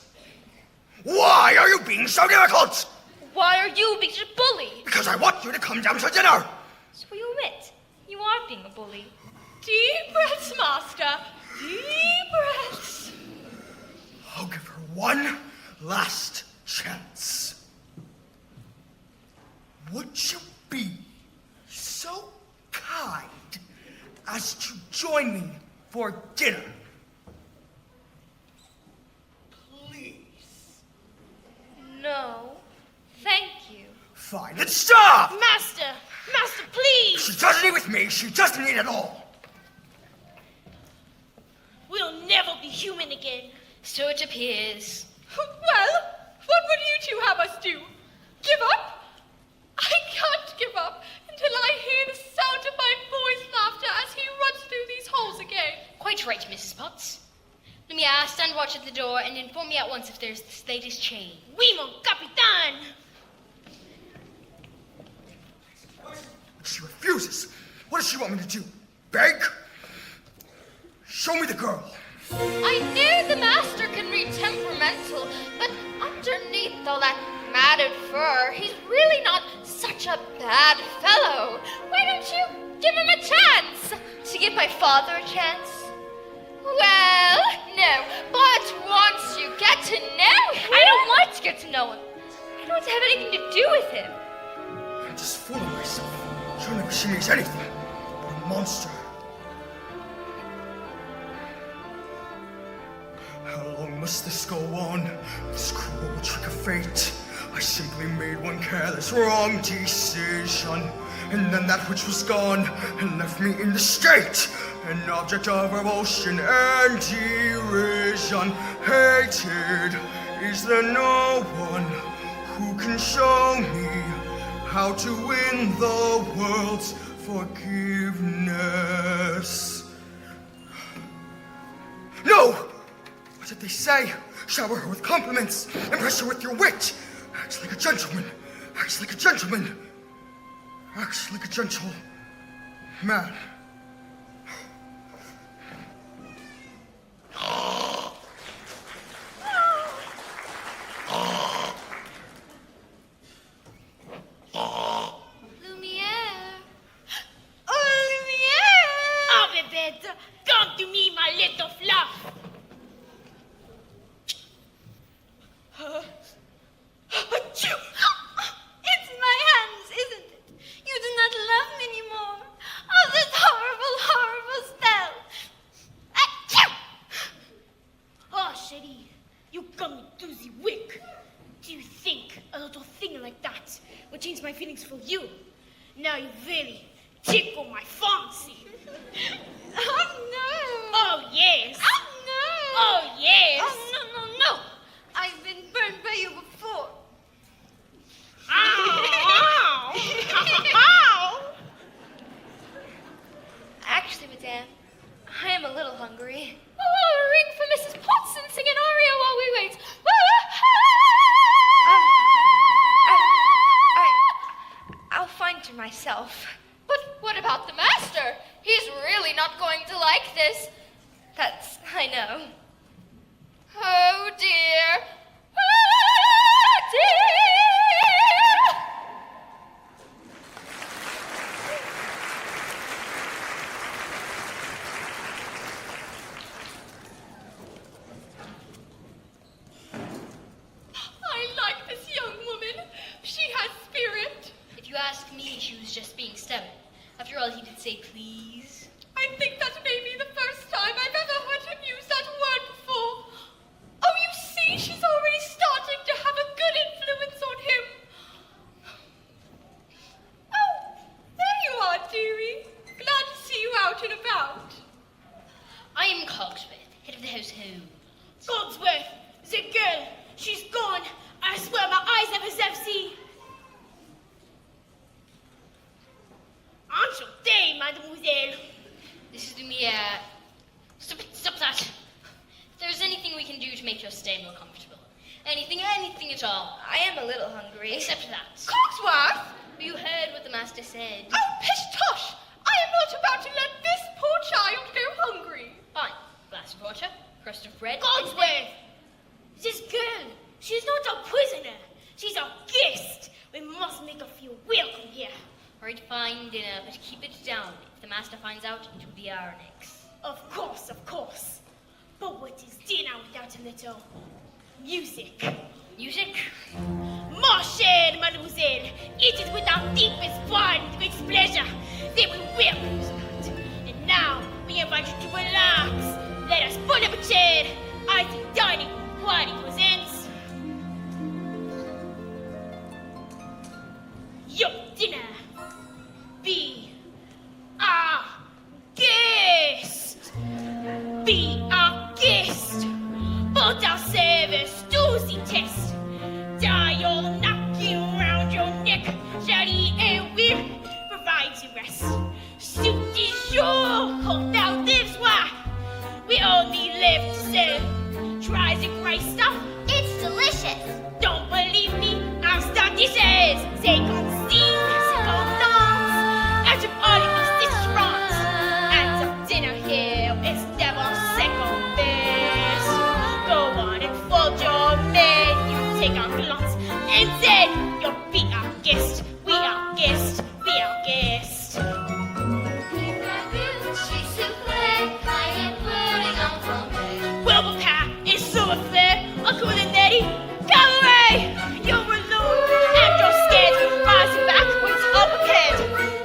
Why are you being so difficult? Why are you being a bully? Because I want you to come down to dinner. So you admit, you are being a bully. Deep breaths, Master. Deep breaths. I'll give her one last chance. Would you be so kind as to join me for dinner? Please. No, thank you. Fine, then stop! Master, please! She doesn't eat with me, she doesn't eat at all. We'll never be human again. So it appears. Well, what would you two have us do? Give up? I can't give up until I hear the sound of my boy's laughter as he runs through these halls again. Quite right, Mrs. Potts. Lumia, stand watch at the door and inform me at once if there's the slightest change. Oui, mon capitaine! She refuses. What does she want me to do? Beg? Show me the girl. I know the master can read temperamental, but underneath all that matted fur, he's really not such a bad fellow. Why don't you give him a chance? To give my father a chance? Well, no, but once you get to know him... I don't want to get to know him. I don't want to have anything to do with him. I'm just fooling myself. She'll never see me as anything but a monster. How long must this go on? This cruel trick of fate. I simply made one careless, wrong decision. And then that which was gone and left me in the state, an object of revulsion and derision. Hated, is there no one who can show me how to win the world's forgiveness? No! What did they say? Shower her with compliments. Impress her with your wit. Act like a gentleman. Act like a gentleman. Act like a gentle man. Lumiere. Oh, Lumiere! Oh, Bébête, come to me, my little fluff. Achoo! It's my hands, isn't it? You do not love me anymore. Oh, this horrible, horrible spell. Achoo! Oh, chérie, you got me to the wick. Do you think a little thing like that would change my feelings for you? Now you really tickle my fancy. Oh, no. Oh, yes. Oh, no. Oh, yes. Oh, no, no, no. I've been burned by you before. Ow, ow. Actually, madame, I am a little hungry. Oh, ring for Mrs. Potts and sing an aria while we wait. I'll find her myself. But what about the master? He's really not going to like this. I know. Cogsworth, the girl, she's gone. I swear my eyes never have seen. Enchanté, mademoiselle. This is me, Stop that. If there's anything we can do to make your stay more comfortable. Anything at all. I am a little hungry. Except that. Cogsworth! You heard what the master said. Oh, pish tosh! I am not about to let this poor child go hungry. Fine. Glass of water, crust of bread. Cogsworth, this girl, she's not a prisoner. She's a guest. We must make her feel welcome here. Alright, fine dinner, but keep it down. If the master finds out, it will be our necks. Of course, of course. But what is dinner without a little music? Music? More shade, mademoiselle. It is with our deepest pride and greatest pleasure that we welcome you tonight. And now, we invite you to relax. Let us pull up a chair. I think dining party presents your dinner. Be our guest. Be our guest. Put our service to the test. Die all knocking round your neck, shawty, and we'll provide you rest. Suit du jour, hold out this why. We only live to serve. Try the great stuff. It's delicious. Don't believe me? I'll start dishes. They gon' sing, they gon' dance. Out of all of these restaurants, and the dinner here is never second best. Go on and fold your menu, take a glance, and then you'll be our guest. We are guest. We are guest. We've got cheese souffle, cayenne pudding en flambe. Well, the pie is so fair. Uncle and Nettie, come away. You're alone and you're scared. Rising backwards up ahead.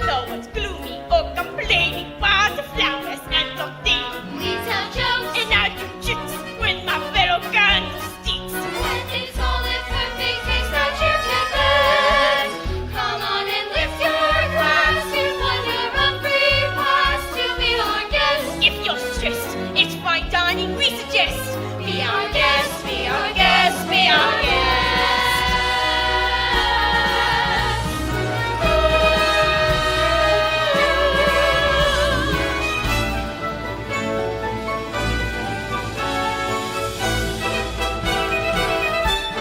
No one's gloomy or complaining. Why the flowers and the thing? We tell jokes And I do tricks with my fellow candlesticks. when things all in perfect taste that you can bless. Come on and lift your glass to wonder a free pass to be our guest. If you're stressed, it's fine dining we suggest. Be our guest, be our guest, be our guest.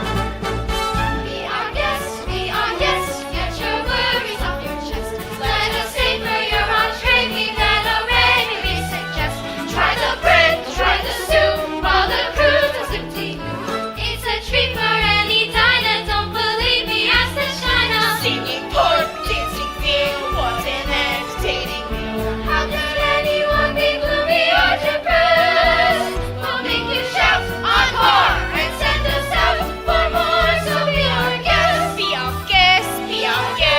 Be our guest, be our guest. Get your worries off your chest. Let us savor your entree. We've an array we suggest. Try the bread, try the soup, while the crew does empty. It's a treat for any diner. Don't believe me? Ask the China. Singing pork, dancing fear, what an entertaining meal. How could anyone be gloomy or depressed? We'll make you shout encore and send us out for more. So be our guest. Be our guest, be our guest.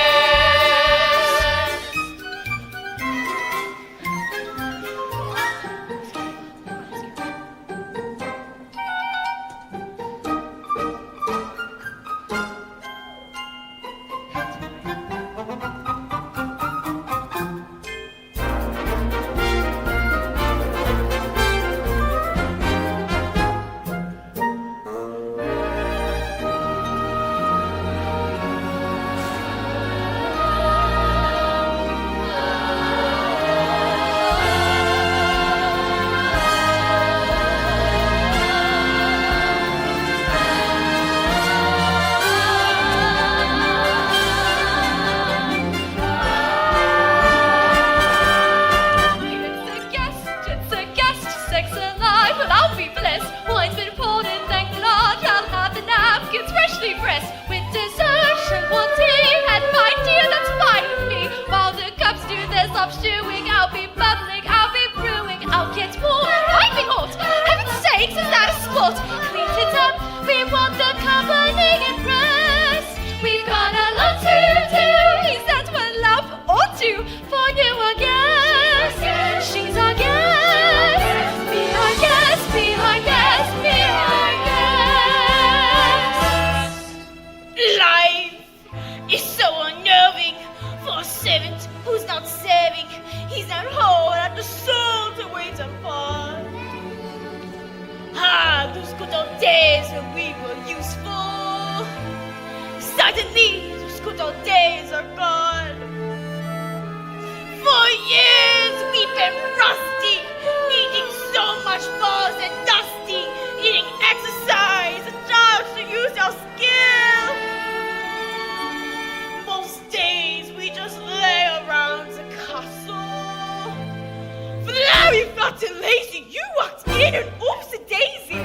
It's a guest, sex alive, well I'll be blessed. Wine's been poured and thank the Lord, I'll have the napkins freshly pressed. With dessert, and one tea, and my dear, that's fine with me. While the cups do their soft stewing, I'll be bubbling, I'll be brewing, I'll get warm, piping hot. Heaven's sakes, is that a spot? Clean it up, we want the company impressed. We've got a lot to do, is that what love ought to? For you, our guest, she's our guest. Be our guest, be our guest, be our guest. Life is so unnerving for a servant who's not serving. He's at home at the soul to wait upon. Ah, those old days when we were useful. Suddenly, those good old days are gone. For years we've been rusty, eating so much balls and dusty, eating exercise and jobs to use our skill. Most days we just lay around the castle. But now you've gotten lazy, you walked in and oops a daisy.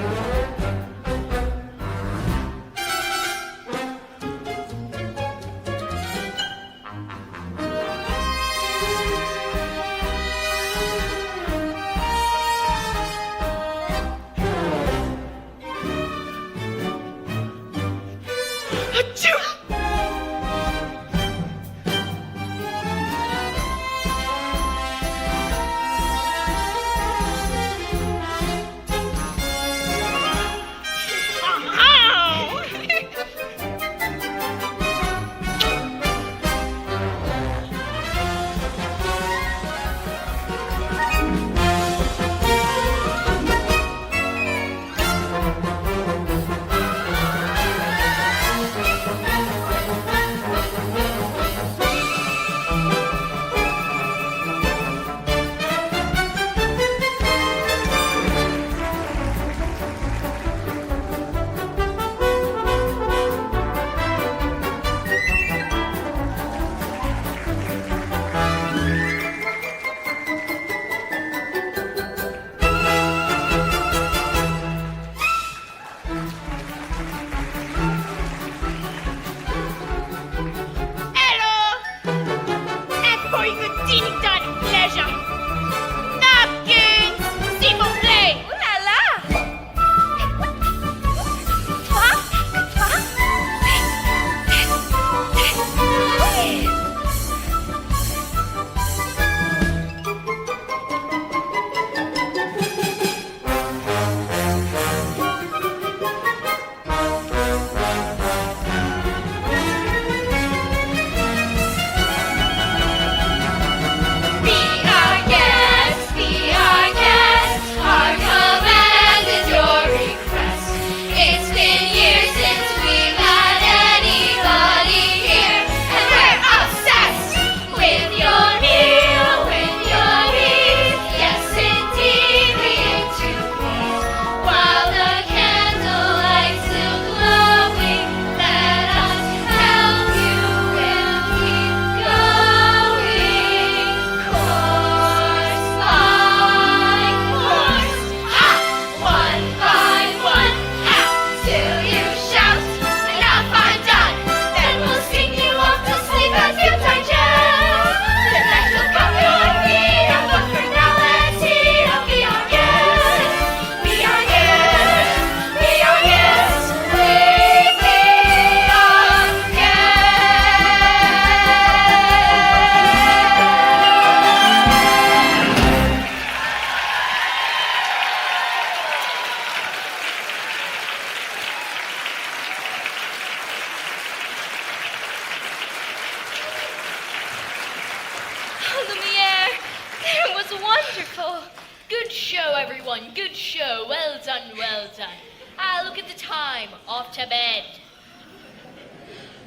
Good show, everyone. Good show. Well done, well done. Ah, look at the time. Off to bed.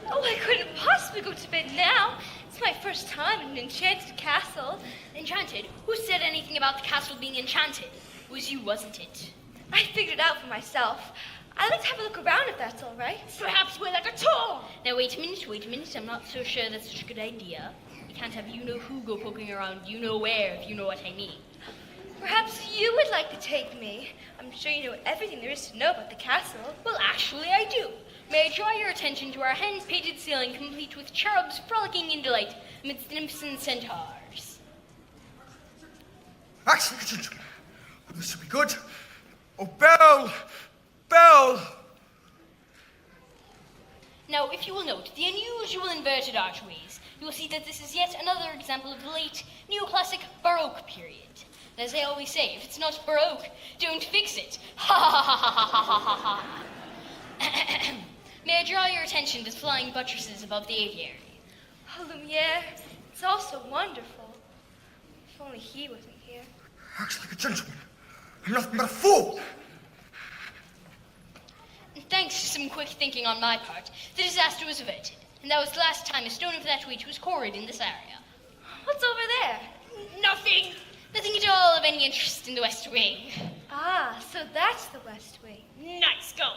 Oh, I couldn't possibly go to bed now. It's my first time in an enchanted castle. Enchanted? Who said anything about the castle being enchanted? It was you, wasn't it? I figured it out for myself. I'd like to have a look around if that's all right. Perhaps we're like a tour. Now, wait a minute. I'm not so sure that's such a good idea. You can't have you-know-who go poking around you-know-where, if you know what I mean. Perhaps you would like to take me. I'm sure you know everything there is to know about the castle. Well, actually, I do. May I draw your attention to our hand-painted ceiling, complete with cherubs frolicking in delight amidst nymphs and centaurs. Excellent, gentlemen. This will be good. Oh, Belle! Belle! Now, if you will note the unusual inverted archways, you will see that this is yet another example of the late neoclassic Baroque period. And as I always say, if it's not Baroque, don't fix it. Ha ha ha ha ha ha ha ha. May I draw your attention to the flying buttresses above the aviary? Oh, Lumiere, it's all so wonderful. If only he wasn't here. Acts like a gentleman. I'm nothing but a fool. thanks to some quick thinking on my part, the disaster was averted. And that was the last time a stone of that weight was quarried in this area. What's over there? Nothing. Nothing at all of any interest in the West Wing. Ah, so that's the West Wing. Nice going.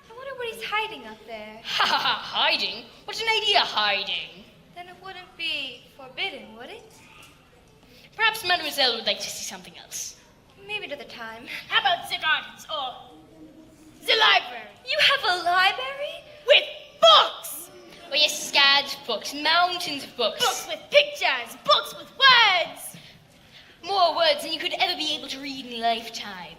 I wonder what he's hiding up there. Ha ha ha, hiding? What's an idea, hiding? Then it wouldn't be forbidden, would it? Perhaps Mademoiselle would like to see something else. Maybe another time. How about the gardens or the library? You have a library? With books! Oh yes, scads books, mountains of books. Books with pictures, books with words! More words than you could ever be able to read in a lifetime.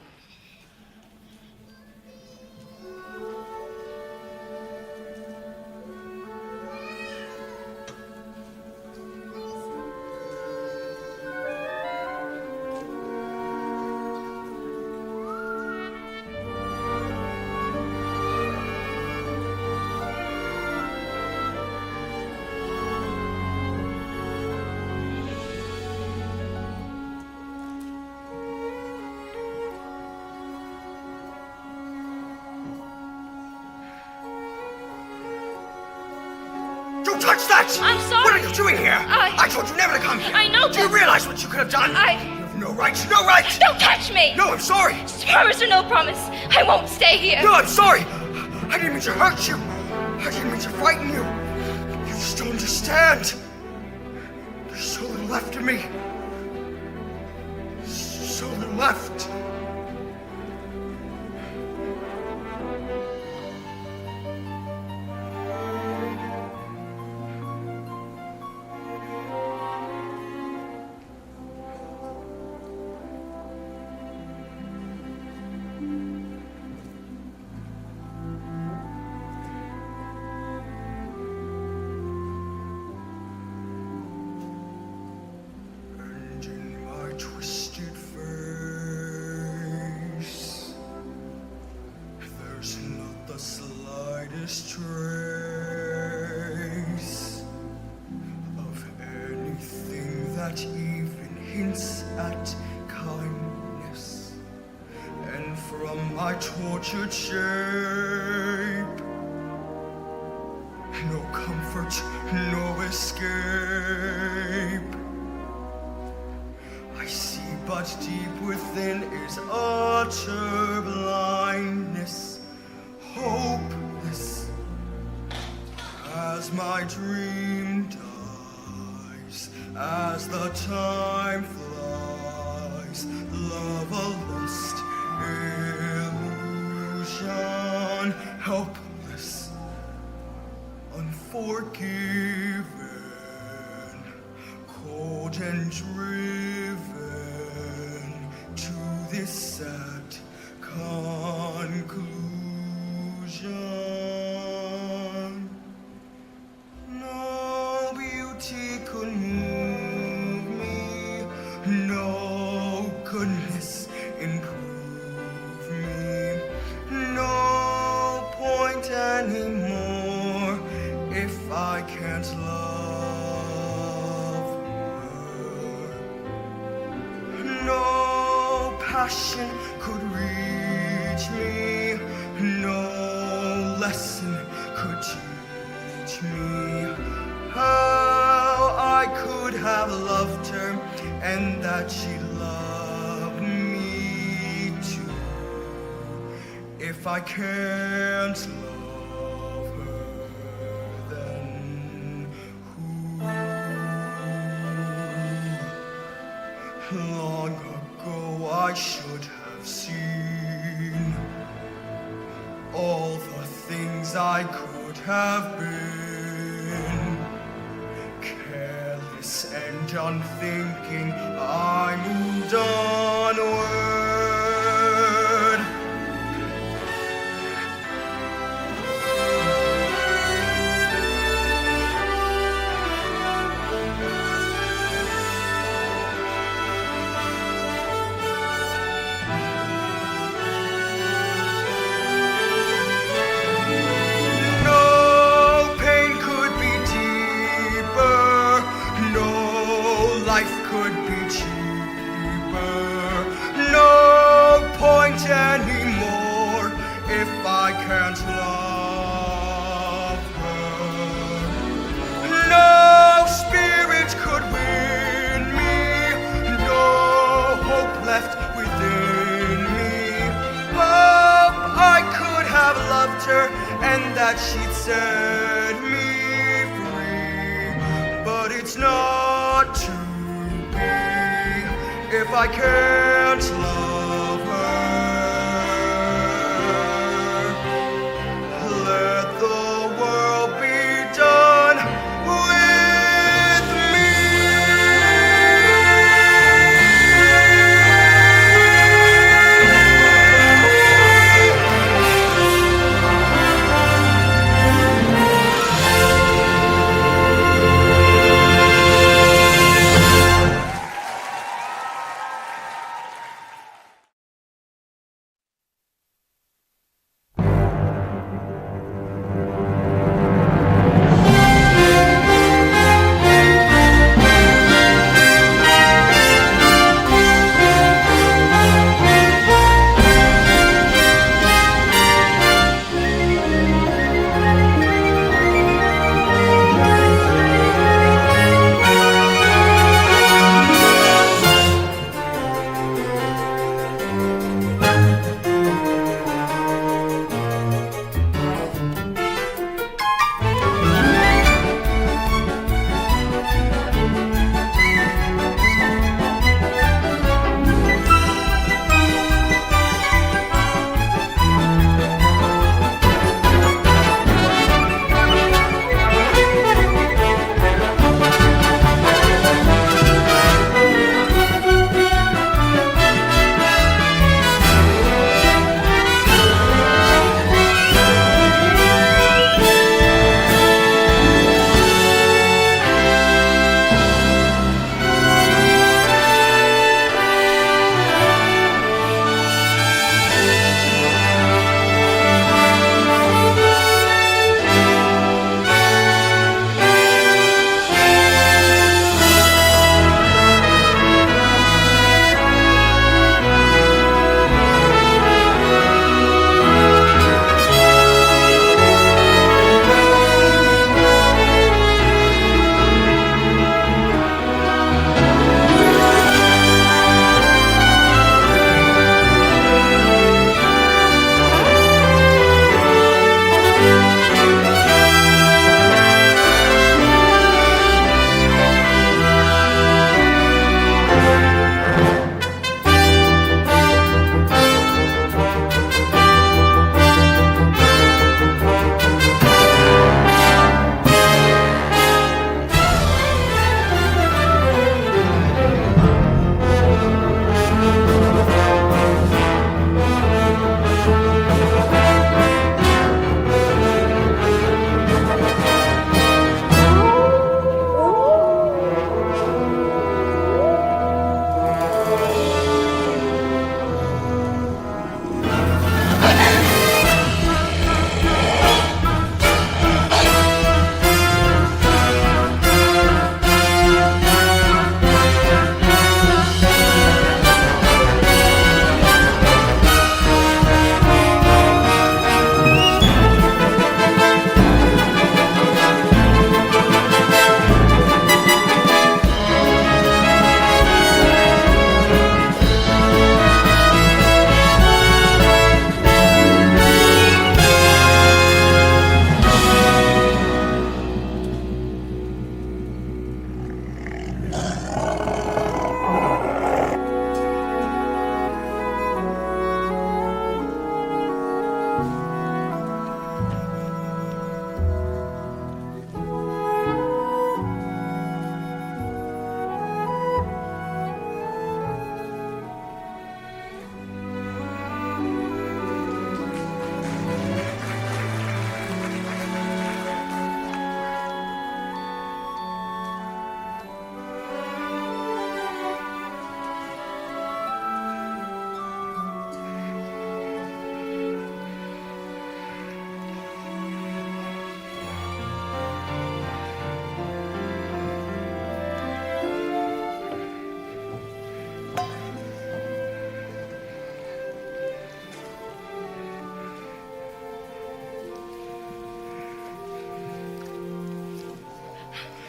Don't touch that! I'm sorry. What are you doing here? I told you never to come here. I know, Do you but- realize what you could have done? You have no right. No right. Don't touch me! No, I'm sorry. Promise or no promise, I won't stay here. No, I'm sorry. I didn't mean to hurt you. I didn't mean to frighten you. You just don't understand. There's so little left of me. So little left. And in my twisted face, there's not the slightest trace of anything that even hints at kindness. And from my tortured shape, no comfort, no escape. I see, but deep within is utter blindness, hopeless. As my dream dies, as the time flies, love a lust, illusion, helpless, unforgiven, cold and driven to this sad conclusion. No beauty could move me, no goodness improve me, no point anymore if I can't love her. No passion could reach me, no lesson could teach me how I could have loved her and that she loved me too. If I can't love her, then who? Long ago I should have seen all the things I could have been. Careless and unthinking, I moved onward. No pain could be deeper, no life could be cheaper if I can't love her. No spirit could win me, no hope left within me. Hope I could have loved her and that she'd set me free. But it's not to be if I can't love her.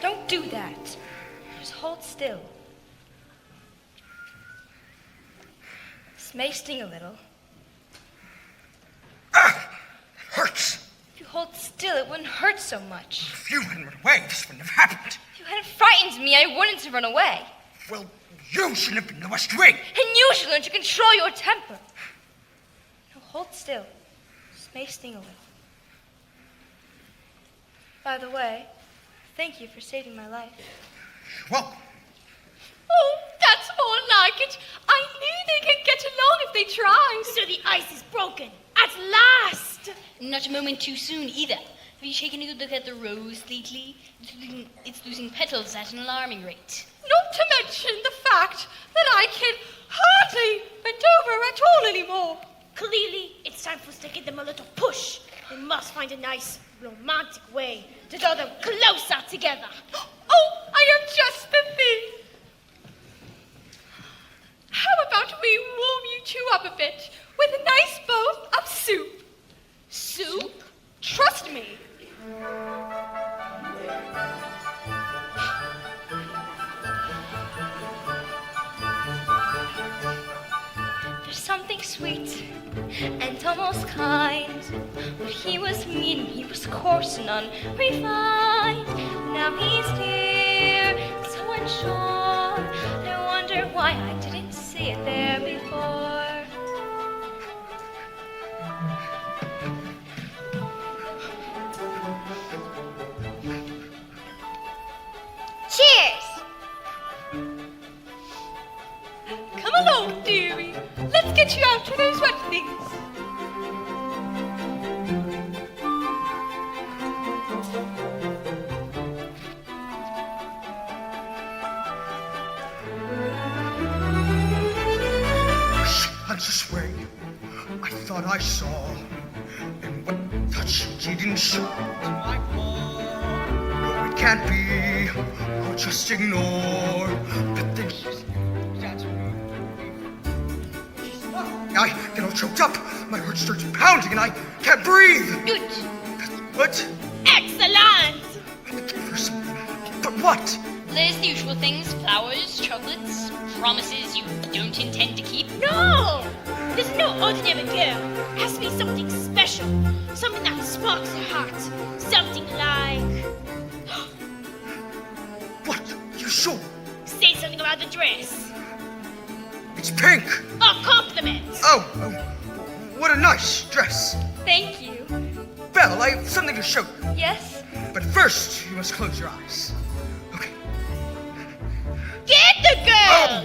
Don't do that. Just hold still. This may sting a little. Ah! It hurts. If you hold still, it wouldn't hurt so much. If you hadn't run away, this wouldn't have happened. If you hadn't frightened me, I wouldn't have run away. Well, you shouldn't have been in the West Wing. And you should learn to control your temper. Now hold still. This may sting a little. By the way, thank you for saving my life. Well, Oh, that's more like it. I knew they could get along if they tried. So the ice is broken. At last! Not a moment too soon either. Have you taken a good look at the rose lately? It's losing petals at an alarming rate. Not to mention the fact that I can hardly bend over at all anymore. Clearly, it's time for us to give them a little push. We must find a nice, romantic way to draw them closer together. Oh, I have just the thing. How about we warm you two up a bit with a nice bowl of soup? Soup? Trust me. There's something sweet and almost kind. But he was mean, he was coarse and unrefined. Now he's dear, so unsure. I wonder why I didn't see it there before. Cheers! Come along, dearie. Let's get you out of those wet things. this way. I thought I saw, and what touch she didn't show. No, it can't be. I'll just ignore. But then I get all choked up. My heart starts pounding, and I can't breathe. Good. What? Excellent. I'm looking for something. But what? There's the usual things, flowers, chocolates, promises you don't intend to keep. No! This is no ordinary girl. It has to be something special. Something that sparks her heart. Something like... What? You sure? Say something about the dress. It's pink. A compliment. Oh, what a nice dress. Thank you. Belle, I have something to show you. Yes? But first, you must close your eyes. Okay. Get the girl! Oh.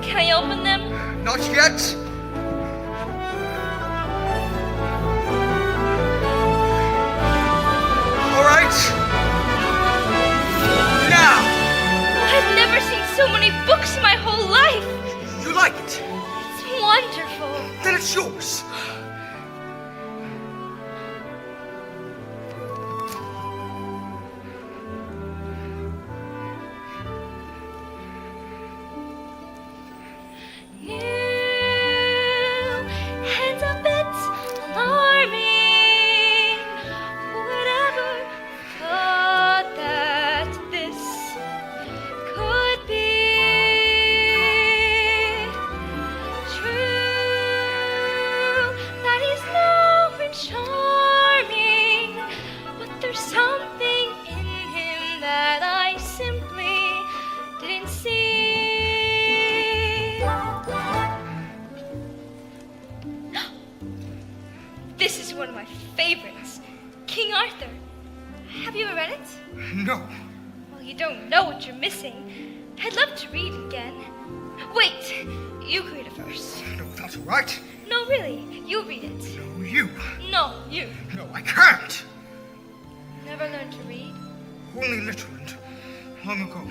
Can I open them? Not yet. All right. Now. I've never seen so many books in my whole life. You like it? It's wonderful. Then it's yours. New and a bit alarming. Whatever thought that this could be true, that he's low and charming, but there's something in him that I simply didn't see. This is one of my favorites, King Arthur. Have you ever read it? No. Well, you don't know what you're missing. I'd love to read it again. Wait, you read it first. No, that's all right. No, really, you read it. No, you. No, you. No, I can't. Never learned to read? Only little and long ago.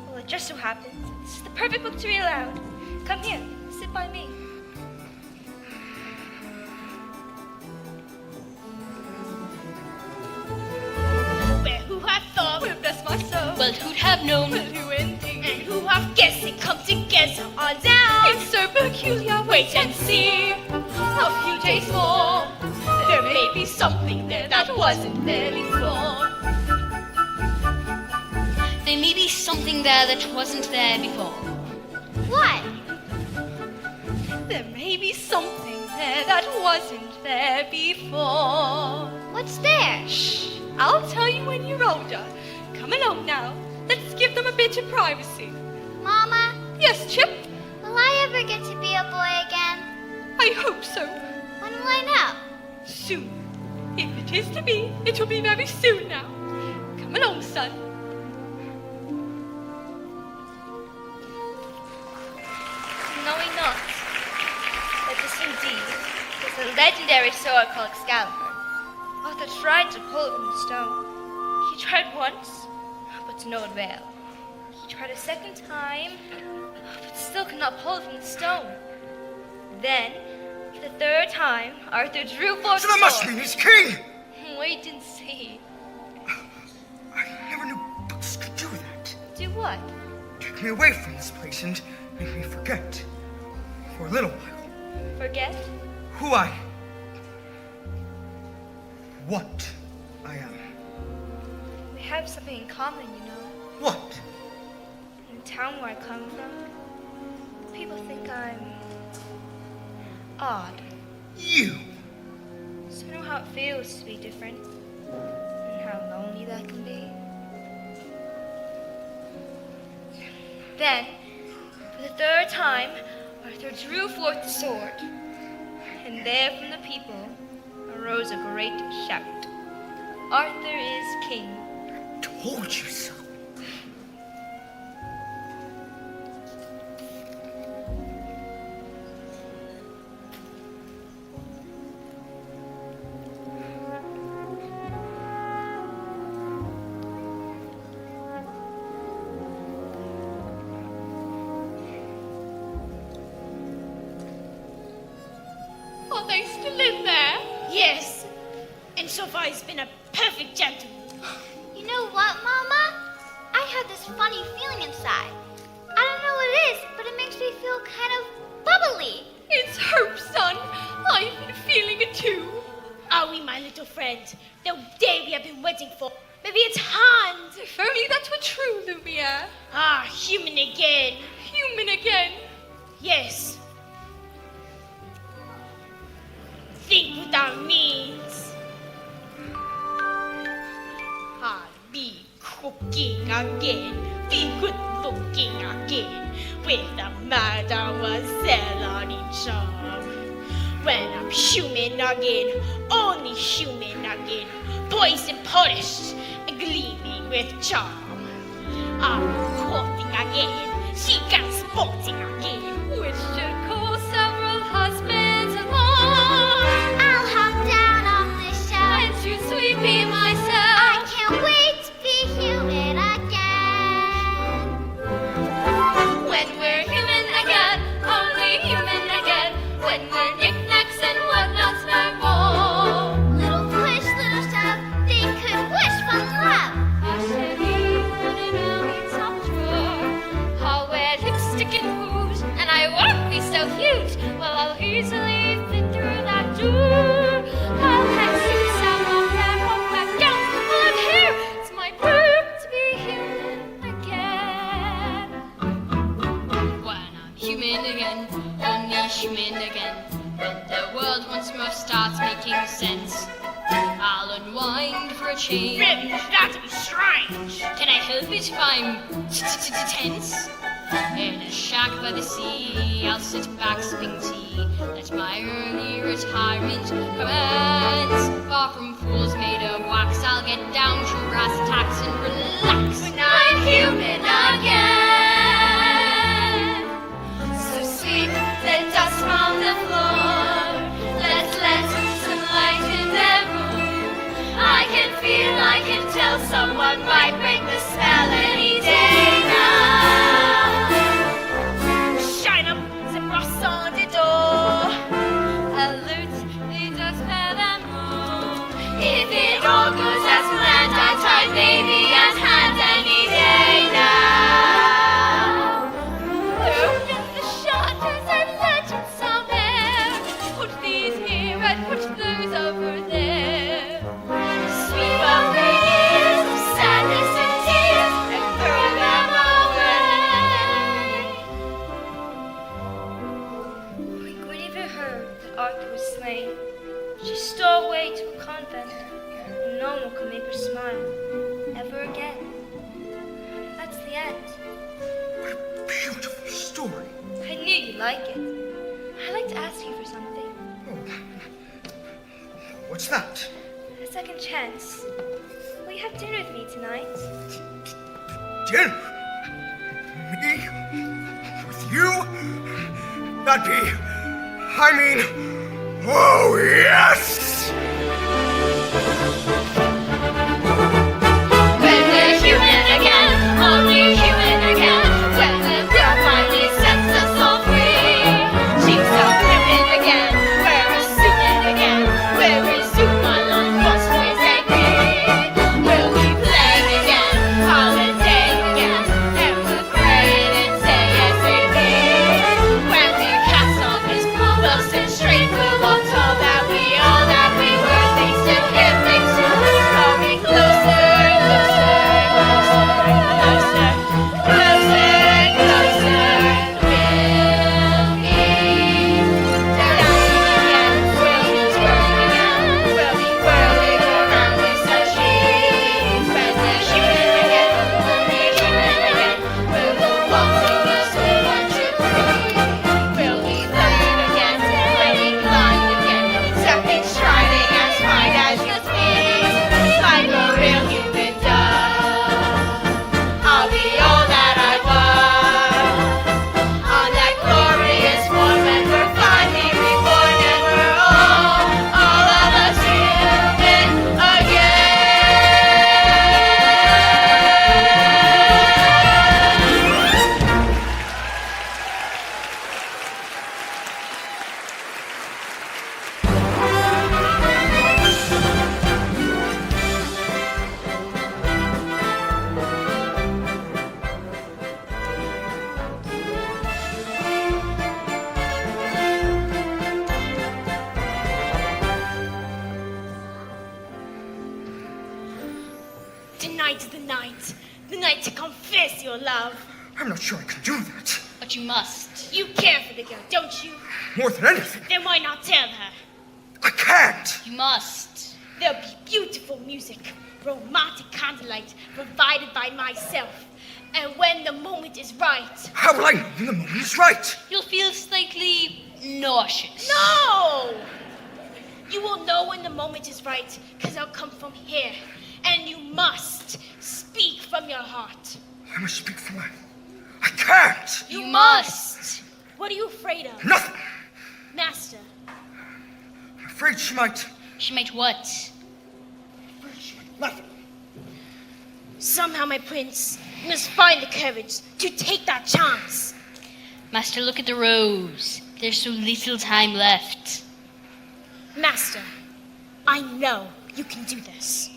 Well, it just so happens this is the perfect book to read aloud. Come here, sit by me. Well, who'd have known? Well, who indeed? And who have guessed it come together on down? It's so peculiar. Wait and see. A few days more. There may be something there that wasn't there before. There may be something there that wasn't there before. What? There may be something there that wasn't there before. What's there? Shh, I'll tell you when you're older. Come along now. Let's give them a bit of privacy. Mama, Yes, Chip? will I ever get to be a boy again? I hope so. When will I know? Soon. If it is to be, it will be very soon now. Come along, son. Knowing not that this indeed is a legendary sword called Excalibur, Arthur tried to pull it from the stone. He tried once, but to no avail. He tried a second time, but still could not pull it from the stone. Then, for the third time, Arthur drew forth So the that must sword. mean he's king! Wait and see. I never knew books could do that. Do what? Take me away from this place and make me forget, for a little while, Forget? who what I am. We have something in common, you know. What? In the town where I come from, people think I'm odd. You! So I know how it feels to be different and how lonely that can be. Then, for the third time, Arthur drew forth the sword, and there from the people arose a great shout. Arthur is king. Told you so. Are they still in there? Yes. And so far he's been a perfect gentleman. You know what, Mama? I have this funny feeling inside. I don't know what it is, but it makes me feel kind of bubbly. It's hope, son. I've been feeling it too. Are we, my little friend? The day we have been waiting for. Maybe it's Hans. If only that were true, Lumiere. Ah, human again. Human again. Yes. Think what that means. I'll be cooking again, be good looking again, with a mademoiselle charm. When I'm human again, only human again, poised and polished and gleaming with charm. I'm courting again, she got sporting again. Which should cause several husbands along. I'll hop down off the shelf. And to sweepy I myself. can't wait to be human again. When we're human again, only human again. When we're knickknacks and whatnots no more. Little push, little shove, they could wish for love. I said even in a neat soft drawer. I'll wear lipstick and rouge, and I won't be so huge. Well, I'll easily fit through that door. I'll have suits, I won't have back gowns. Well, I'm here, it's my turn to be human again. When I'm human again, only human again. When the world once more starts making sense, I'll unwind for a change. Really, that'd be strange. Can I help it if I'm tense? In a shack by the sea, I'll sit back sipping tea. Let my early retirement commence. Far from fools made of wax, I'll get down to brass tacks and relax. When I'm human again. So sweep the dust from the floor. Let's let some light in the room. I can tell someone might break the spell any day now. Shine up the brass on the door. Alert, they just had a move. If it all goes as planned, I'll try baby and hand any day. and put those over there. Sweep up the years of sadness and tears and throw them away. When Guinevere heard that Arthur was slain, she stole away to a convent, and no one could make her smile ever again. That's the end. What a beautiful story. I knew you'd like it. I'd like to ask you for something. Oh. What's that? A second chance. Will you have dinner with me tonight? Dinner? Me? With you? That'd be... oh yes! When we're human again, only human again. When the girl finally sets us all free, cheeks are ripping again, we're assuming again, we'll resume our long lost ways and greed. We'll be playing again, holidaying again, and we'll pray and say SAP. When we cast off this blue, we'll sit straight, we'll walk tall, that we all that we were, thanks to him, thanks to her, coming closer, closer, closer, closer, closer, we'll be dancing again, we'll be twirling again, we'll be whirling around with such ease. When we're human again, only human again, we'll go waltzing as we want to be. We'll be learning again, playing blind again, stepping, striding as fine as you please, like a real human does. I'll be all that I was on that glorious morn when we're finally reborn and we're all of us human Tonight's the night to confess your love. I'm not sure I can do that. But you must. You care for the girl, don't you? More than anything, Then why not tell her? I can't. You must. There'll be beautiful music, romantic candlelight provided by myself. And when the moment is right. How will I know when the moment is right? You'll feel slightly nauseous. No! You will know when the moment is right, because I'll come from here. And you must speak from your heart. I must speak for mine. I can't. You must. What are you afraid of? Nothing. Master, I'm afraid she might. She might what? Nothing. somehow my prince must find the courage to take that chance. Master, look at the rose. There's so little time left. Master, I know you can do this.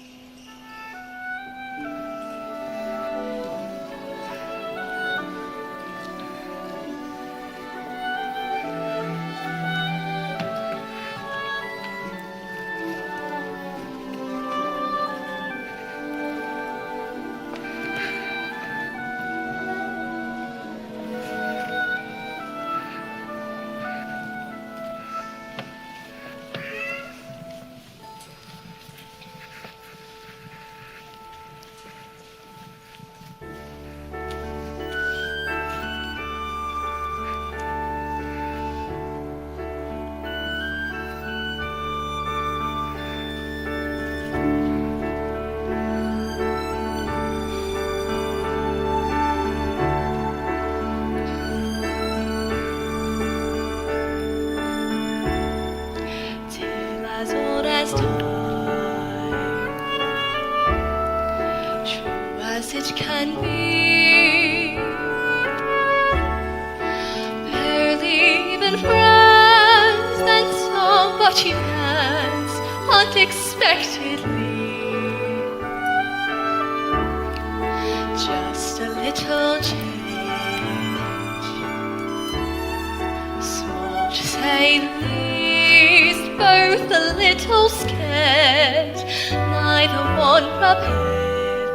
Till as old as time, true as it can be, barely even friends, then somebody ends unexpectedly. Just a little change, small to say the least, both both a little scared, neither one prepared,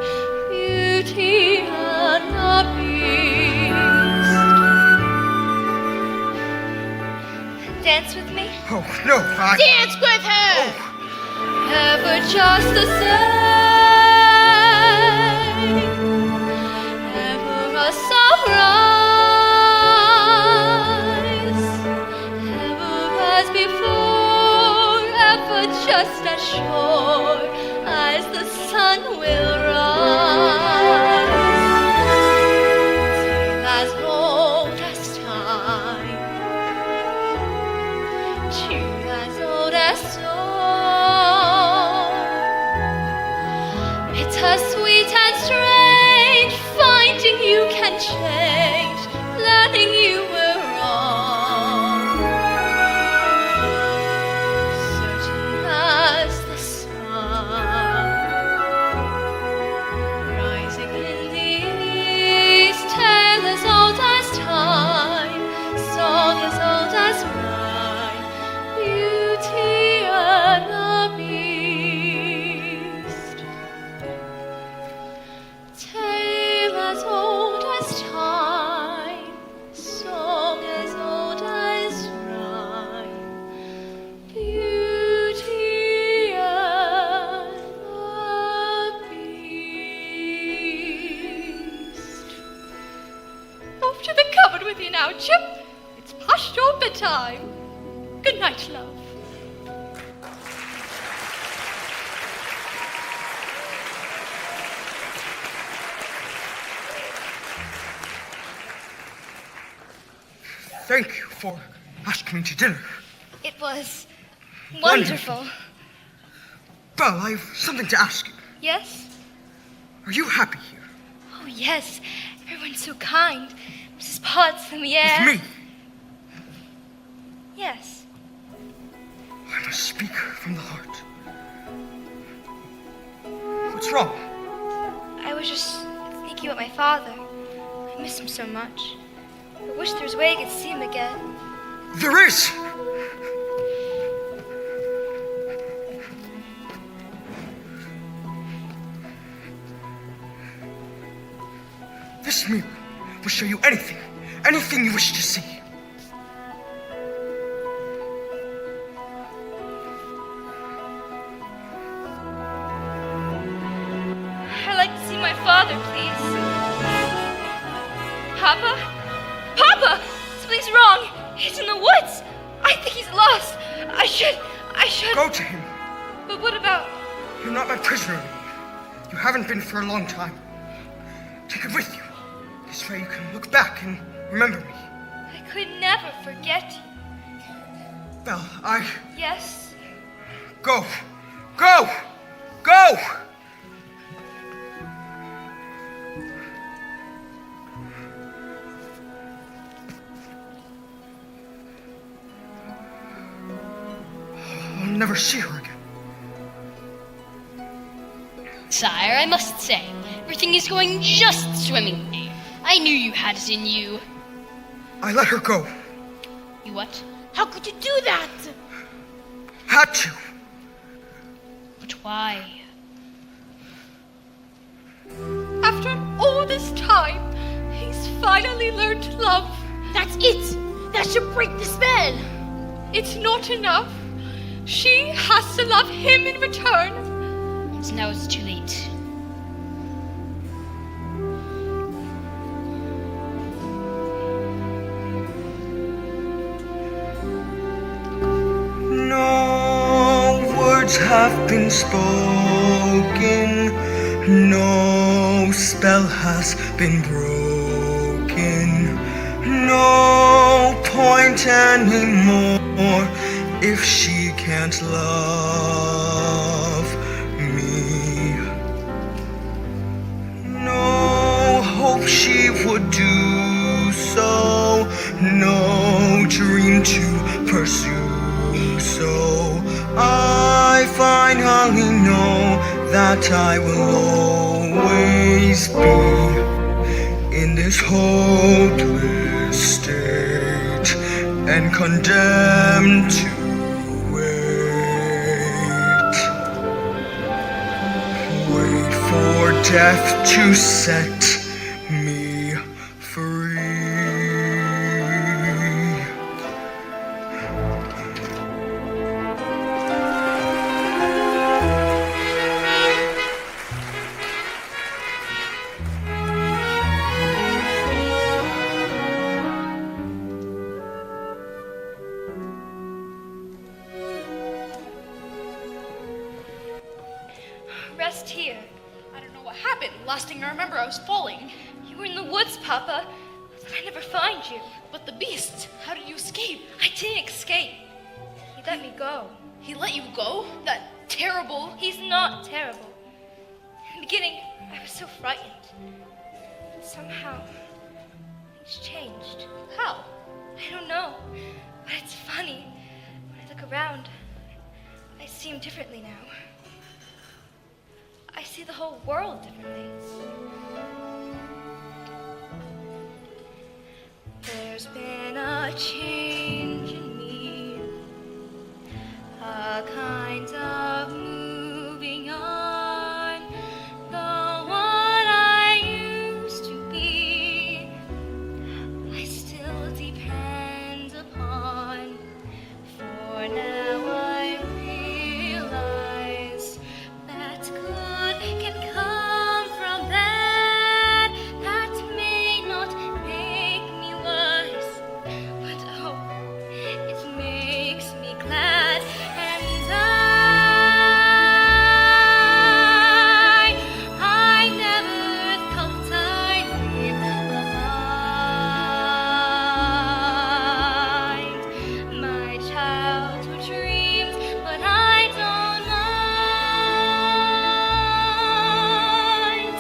Beauty and the Beast. Dance with me? Oh, no, I... Dance with her! Ever just the same, ever a sunrise, ever as before, ever just as sure as the sun will rise, till as old as time, till as old as song. Sweet and strange, finding you can change, learning you were wrong. Certain as the sun, rising in the east, tale as old as time, song as old as rhyme, beauty and the Beast. Tale as old as time, song as old as rhyme, beauty and the Beast. Off to the cupboard with you now, Chip. It's past your bedtime. Good night, love. Thank you for asking me to dinner. It was wonderful. Belle, I have something to ask you. Yes? Are you happy here? Oh, yes. Everyone's so kind. Mrs. Potts and the air. With me? Yes. I must speak from the heart. What's wrong? I was just thinking about my father. I miss him so much. I wish there was a way I could see him again. There is! This mirror will show you anything you wish to see. I'd like to see my father, please. Papa? Papa! Something's wrong. He's in the woods. I think he's lost. I should... Go to him. But what about... You're not my prisoner anymore. You haven't been for a long time. Take it with you. This way you can look back and remember me. I could never forget you. Belle, Yes? Go! Go! Go! I'll never see her again. Sire, I must say, everything is going just swimmingly. I knew you had it in you. I let her go. You what? How could you do that? Had to. But why? After all this time, he's finally learned to love. That's it! That should break the spell! It's not enough. She has to love him in return. And now it's too late. No words have been spoken. No spell has been broken. No point anymore if she can't love me. No hope she would do so. No dream to pursue. So I finally know that I will always be in this hopeless state and condemned to wait. death to set me free. Rest here. I don't know what happened. Last thing I remember, I was falling. You were in the woods, Papa. But I never find you. But the beast, how did you escape? I didn't escape. He let me go. He let you go? That terrible. He's not terrible. In the beginning, I was so frightened. But somehow, he's changed. How? I don't know. But it's funny. When I look around, I see him differently now. I see the whole world differently. There's been a change in me, a kind of moving on, the one I used to be, I still depend upon. For now I realize that good can come from bad. That may not make me wise, but oh, it makes me glad. And I never thought I'd leave behind my childhood dreams, but I don't mind.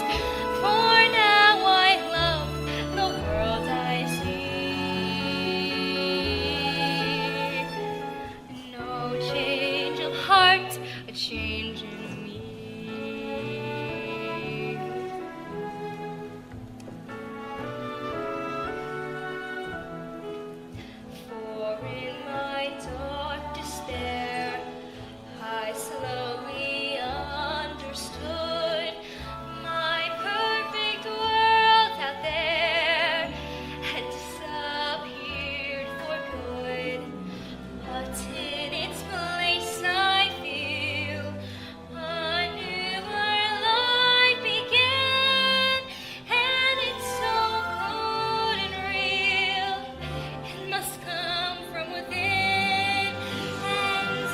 For now I love the world I see. No change of heart, a change in me. For in my dark despair, I slowly understood my perfect world out there had disappeared for good. But in its place, I feel a newer life began, and it's so good and real. It must come from within, and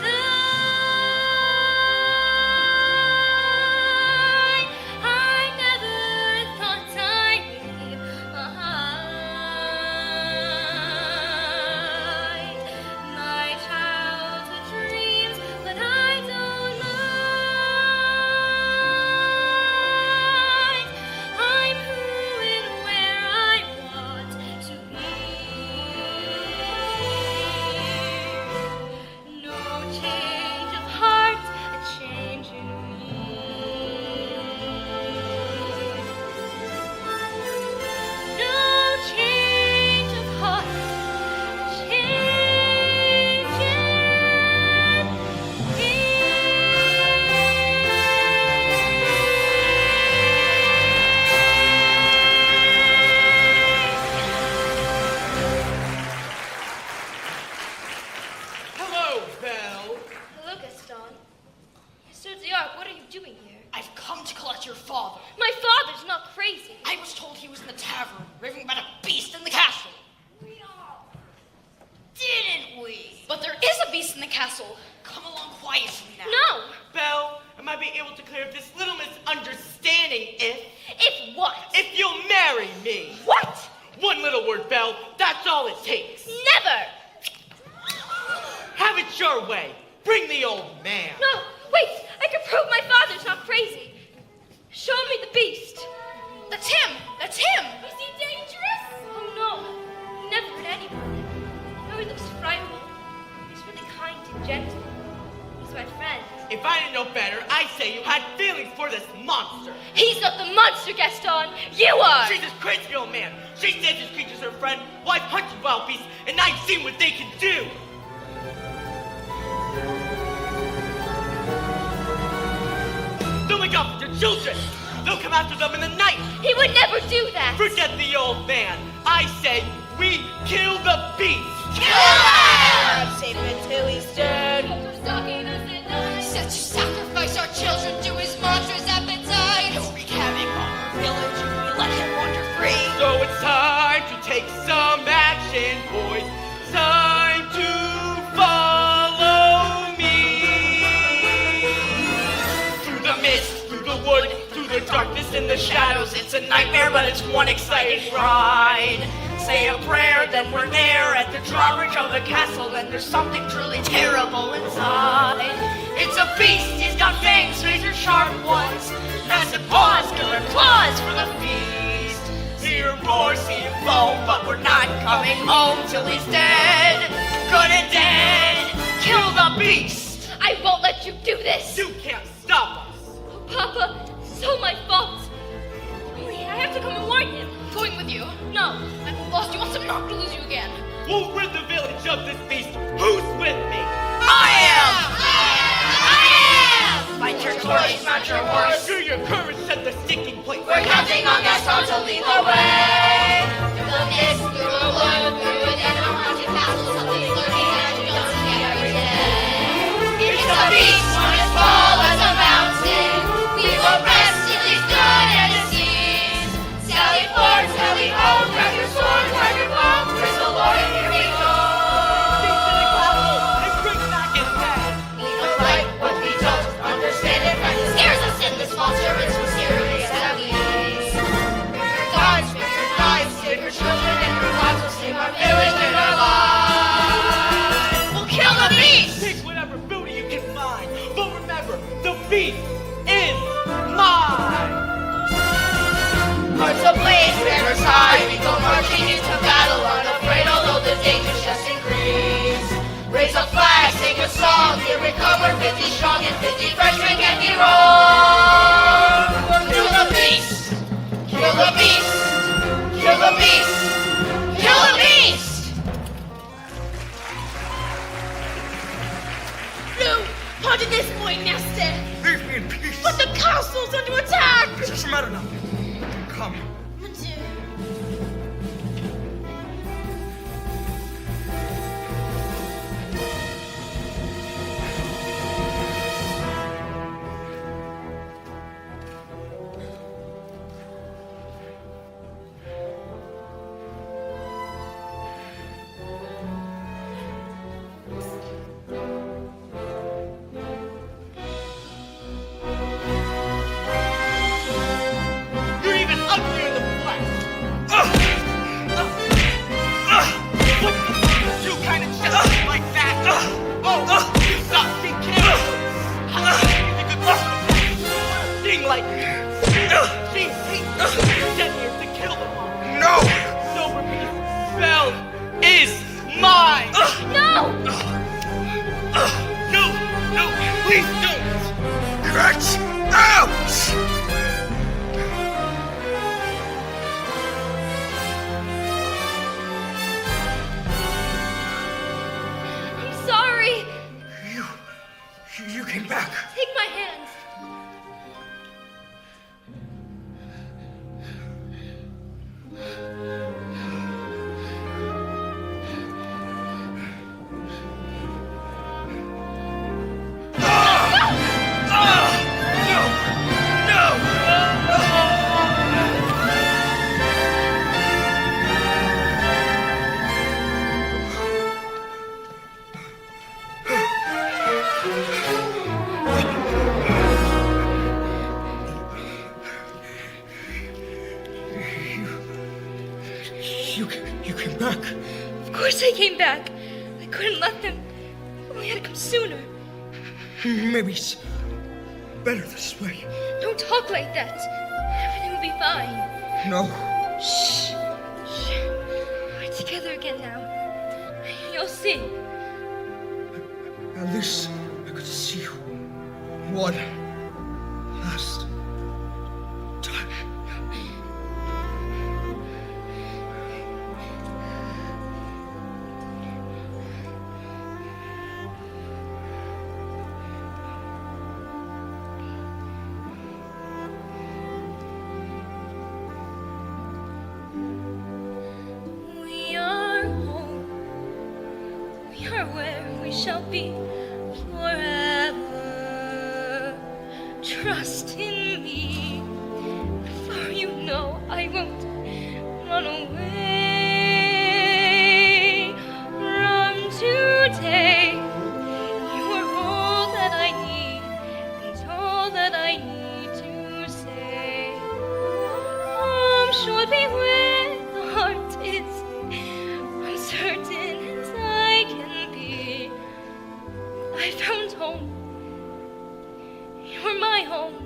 I never thought I'd leave behind my childhood dreams, but I don't mind. I'm who and where I want to be. No change of heart, a change in me. No change of heart, change in me. Hello, Belle. Hello, Gaston. Sir Diart, what are you doing here? I've come to collect your father. My father's not crazy. I was told he was in the tavern, raving about a beast in the castle. We all. Didn't we? But there is a beast in the castle. Come along quietly now. No! Belle, I might be able to clear up this little misunderstanding If what? if you'll marry me. What? One little word, Belle. That's all it takes. Never! Have it your way. Bring the old man. No, wait! I can prove my father's not crazy. Show me the beast. That's him! That's him! Is he dangerous? Oh no, he never hurt anyone. No, he looks frightful. He's really kind and gentle. He's my friend. If I didn't know better, I'd say you had feelings for this monster. He's not the monster, Gaston. You are. She's this crazy old man. She says this creature's her friend. Well, I've hunted wild beasts, and I've seen what they can do. They'll make up for your children. They'll come after them in the night. He would never do that. Forget the old man. I say we kill the beast. Save him until he's dead. Such a sacrifice our children to his monstrous appetite. He'll wreak havoc on our village if we let him wander free. So it's time to take some action, boys. Time to follow me. Through the mist, through the wood, through the darkness and the shadows. It's a nightmare, but it's one exciting ride. Say a prayer, then we're there at the drawbridge of the castle, and there's something truly terrible inside. It's a beast, he's got fangs, razor sharp ones, massive paws, killer claws for the feast. Hear him roar, see him foam, but we're not coming home till he's dead. Good and dead, kill the beast. I won't let you do this. You can't stop us. Oh, Papa, it's all my fault. Only I have to come and warn him. Going with you. No, I'm lost. You want some not to lose you again. We'll rid the village of this beast. Who's with me? I am! Fight your torch, mount your horse. Through your courage, set the sticking place. We're counting on Gaston to lead the way. Through the mist, through the wood, through an animal haunted castle, something's lurking and we don't see it every day. It's a beast on as tall as a mountain. We will rest till he's done and deceased. Sally forth, Sally home, grab your sword, grab your bow, praise the Lord and here we go. And bring back his head. We know right what we don't understand it, and it scares us in this monster, it's mysterious at least. Spare your lives, save your children and your wives, will save our village and our lives. We'll kill the beast! Take whatever booty you can find. But remember, the beast is mine. Hearts ablaze, banners high, we go marching into battle, unafraid, although the dangers just increase. Raise a flag, sing a song, here we come, we're 50 strong and 50 Frenchmen can be wrong. Kill the beast! Kill the beast! Kill the beast! Kill the beast! no, pardon this boy, master. Leave me in peace. But the castle's under attack. It doesn't matter now. Come. You're even uglier in the flesh. You kind of just like that. Oh, you stop being careful. How can you think of being like she hates dead here to kill them all. No! Silver Beast spell is mine. No! No, please don't. Get out! I'm sorry. You came back. Take my hands. You came back. Of course I came back. I couldn't let them. We had to come sooner. Maybe it's better this way. Don't talk like that. Everything will be fine. No. Shh. Shh. We're together again now. You'll see. At least I could see you one last time. trust in me, for you know I won't run away from today. You are all that I need, and all that I need to say. Should be where the heart is, uncertain as I can be. I found home. You're my home.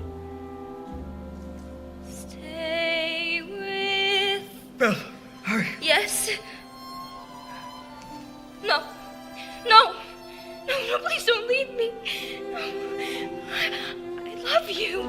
Stay with. Bella, hurry. Yes. No. No. No, no, please don't leave me. No. I love you.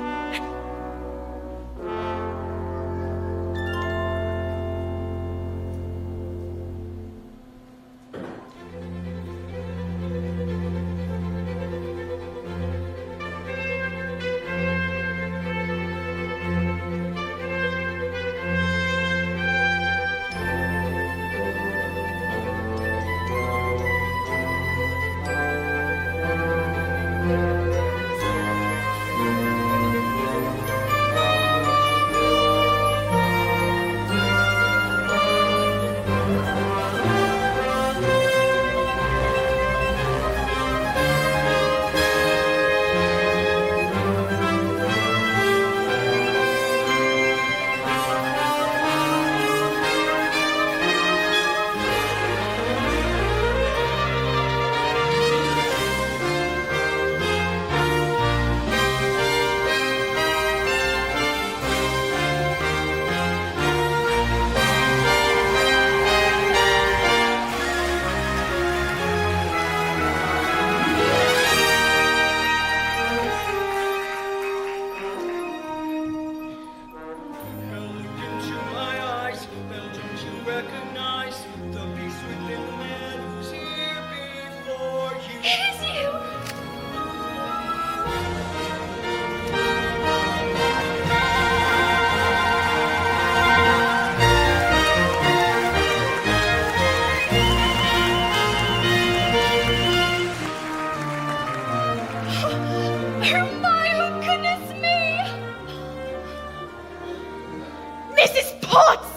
Mrs. Potts!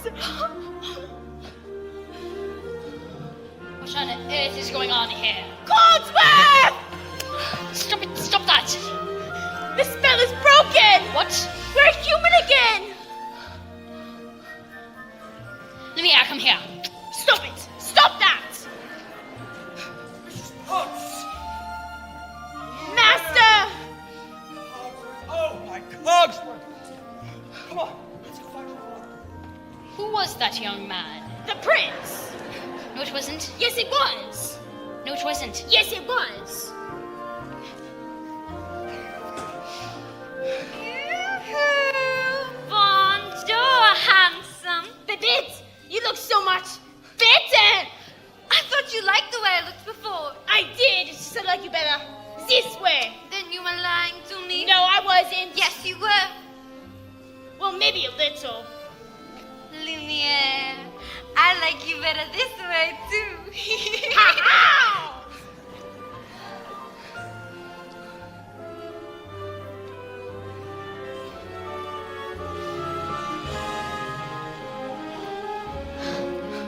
What on earth is going on here? Codsworth! Stop it! Stop that! The spell is broken! What? We're human again! Lumiere, come here. Stop it! Stop that! Potts! Master! Oh, my Cogsworth! Come on, let's go find your father. Who was that young man? The prince! No, it wasn't. Yes, it was! No, it wasn't. Yes, it was! Bonjour, handsome! Babette, you look so much better! I thought you liked the way I looked before. I did, it's just I like you better this way. Then you were lying to me. No, I wasn't. Yes, you were. Well, maybe a little. Lumiere, I like you better this way too. Ha-ha!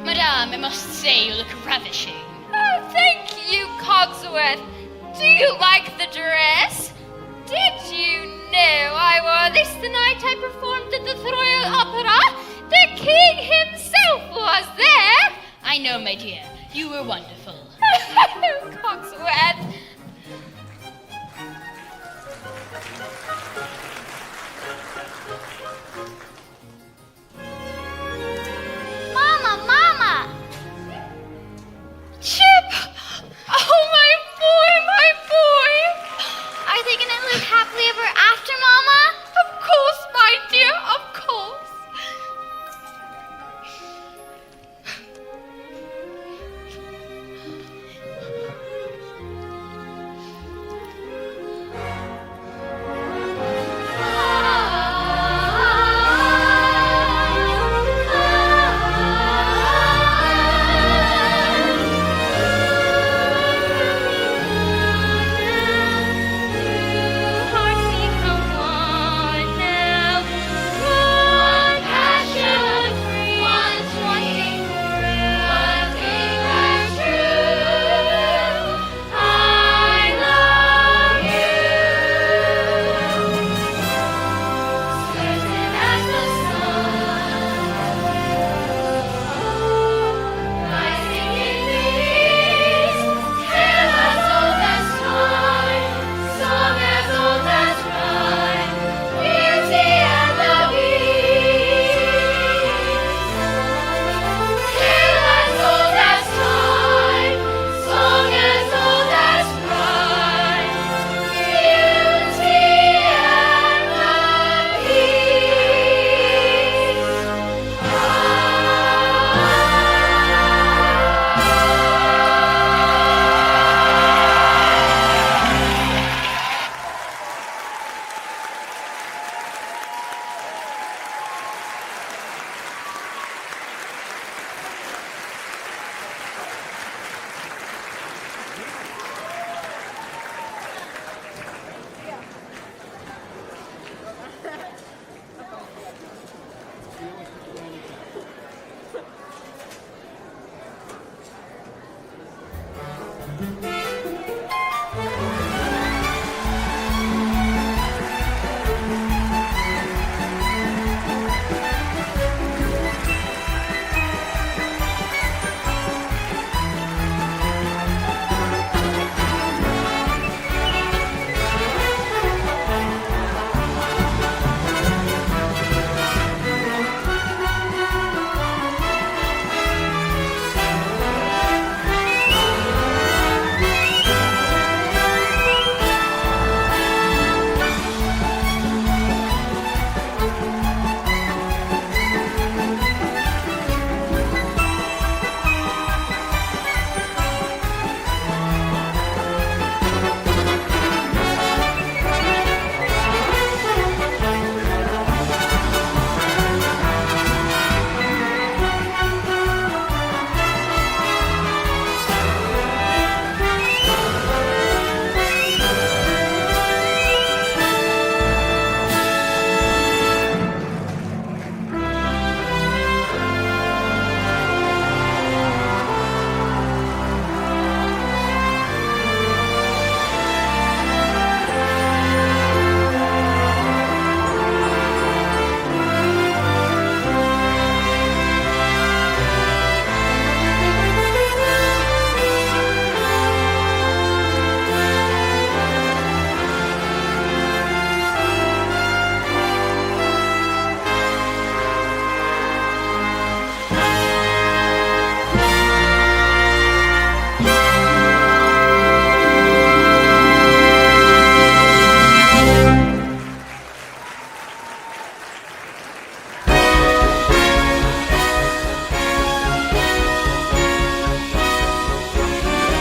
Madame, I must say you look ravishing. Oh, thank you, Cogsworth. Do you like the dress? Did you know I wore this the night I performed at the Royal Opera? The king himself was there. I know, my dear. You were wonderful. Cogsworth,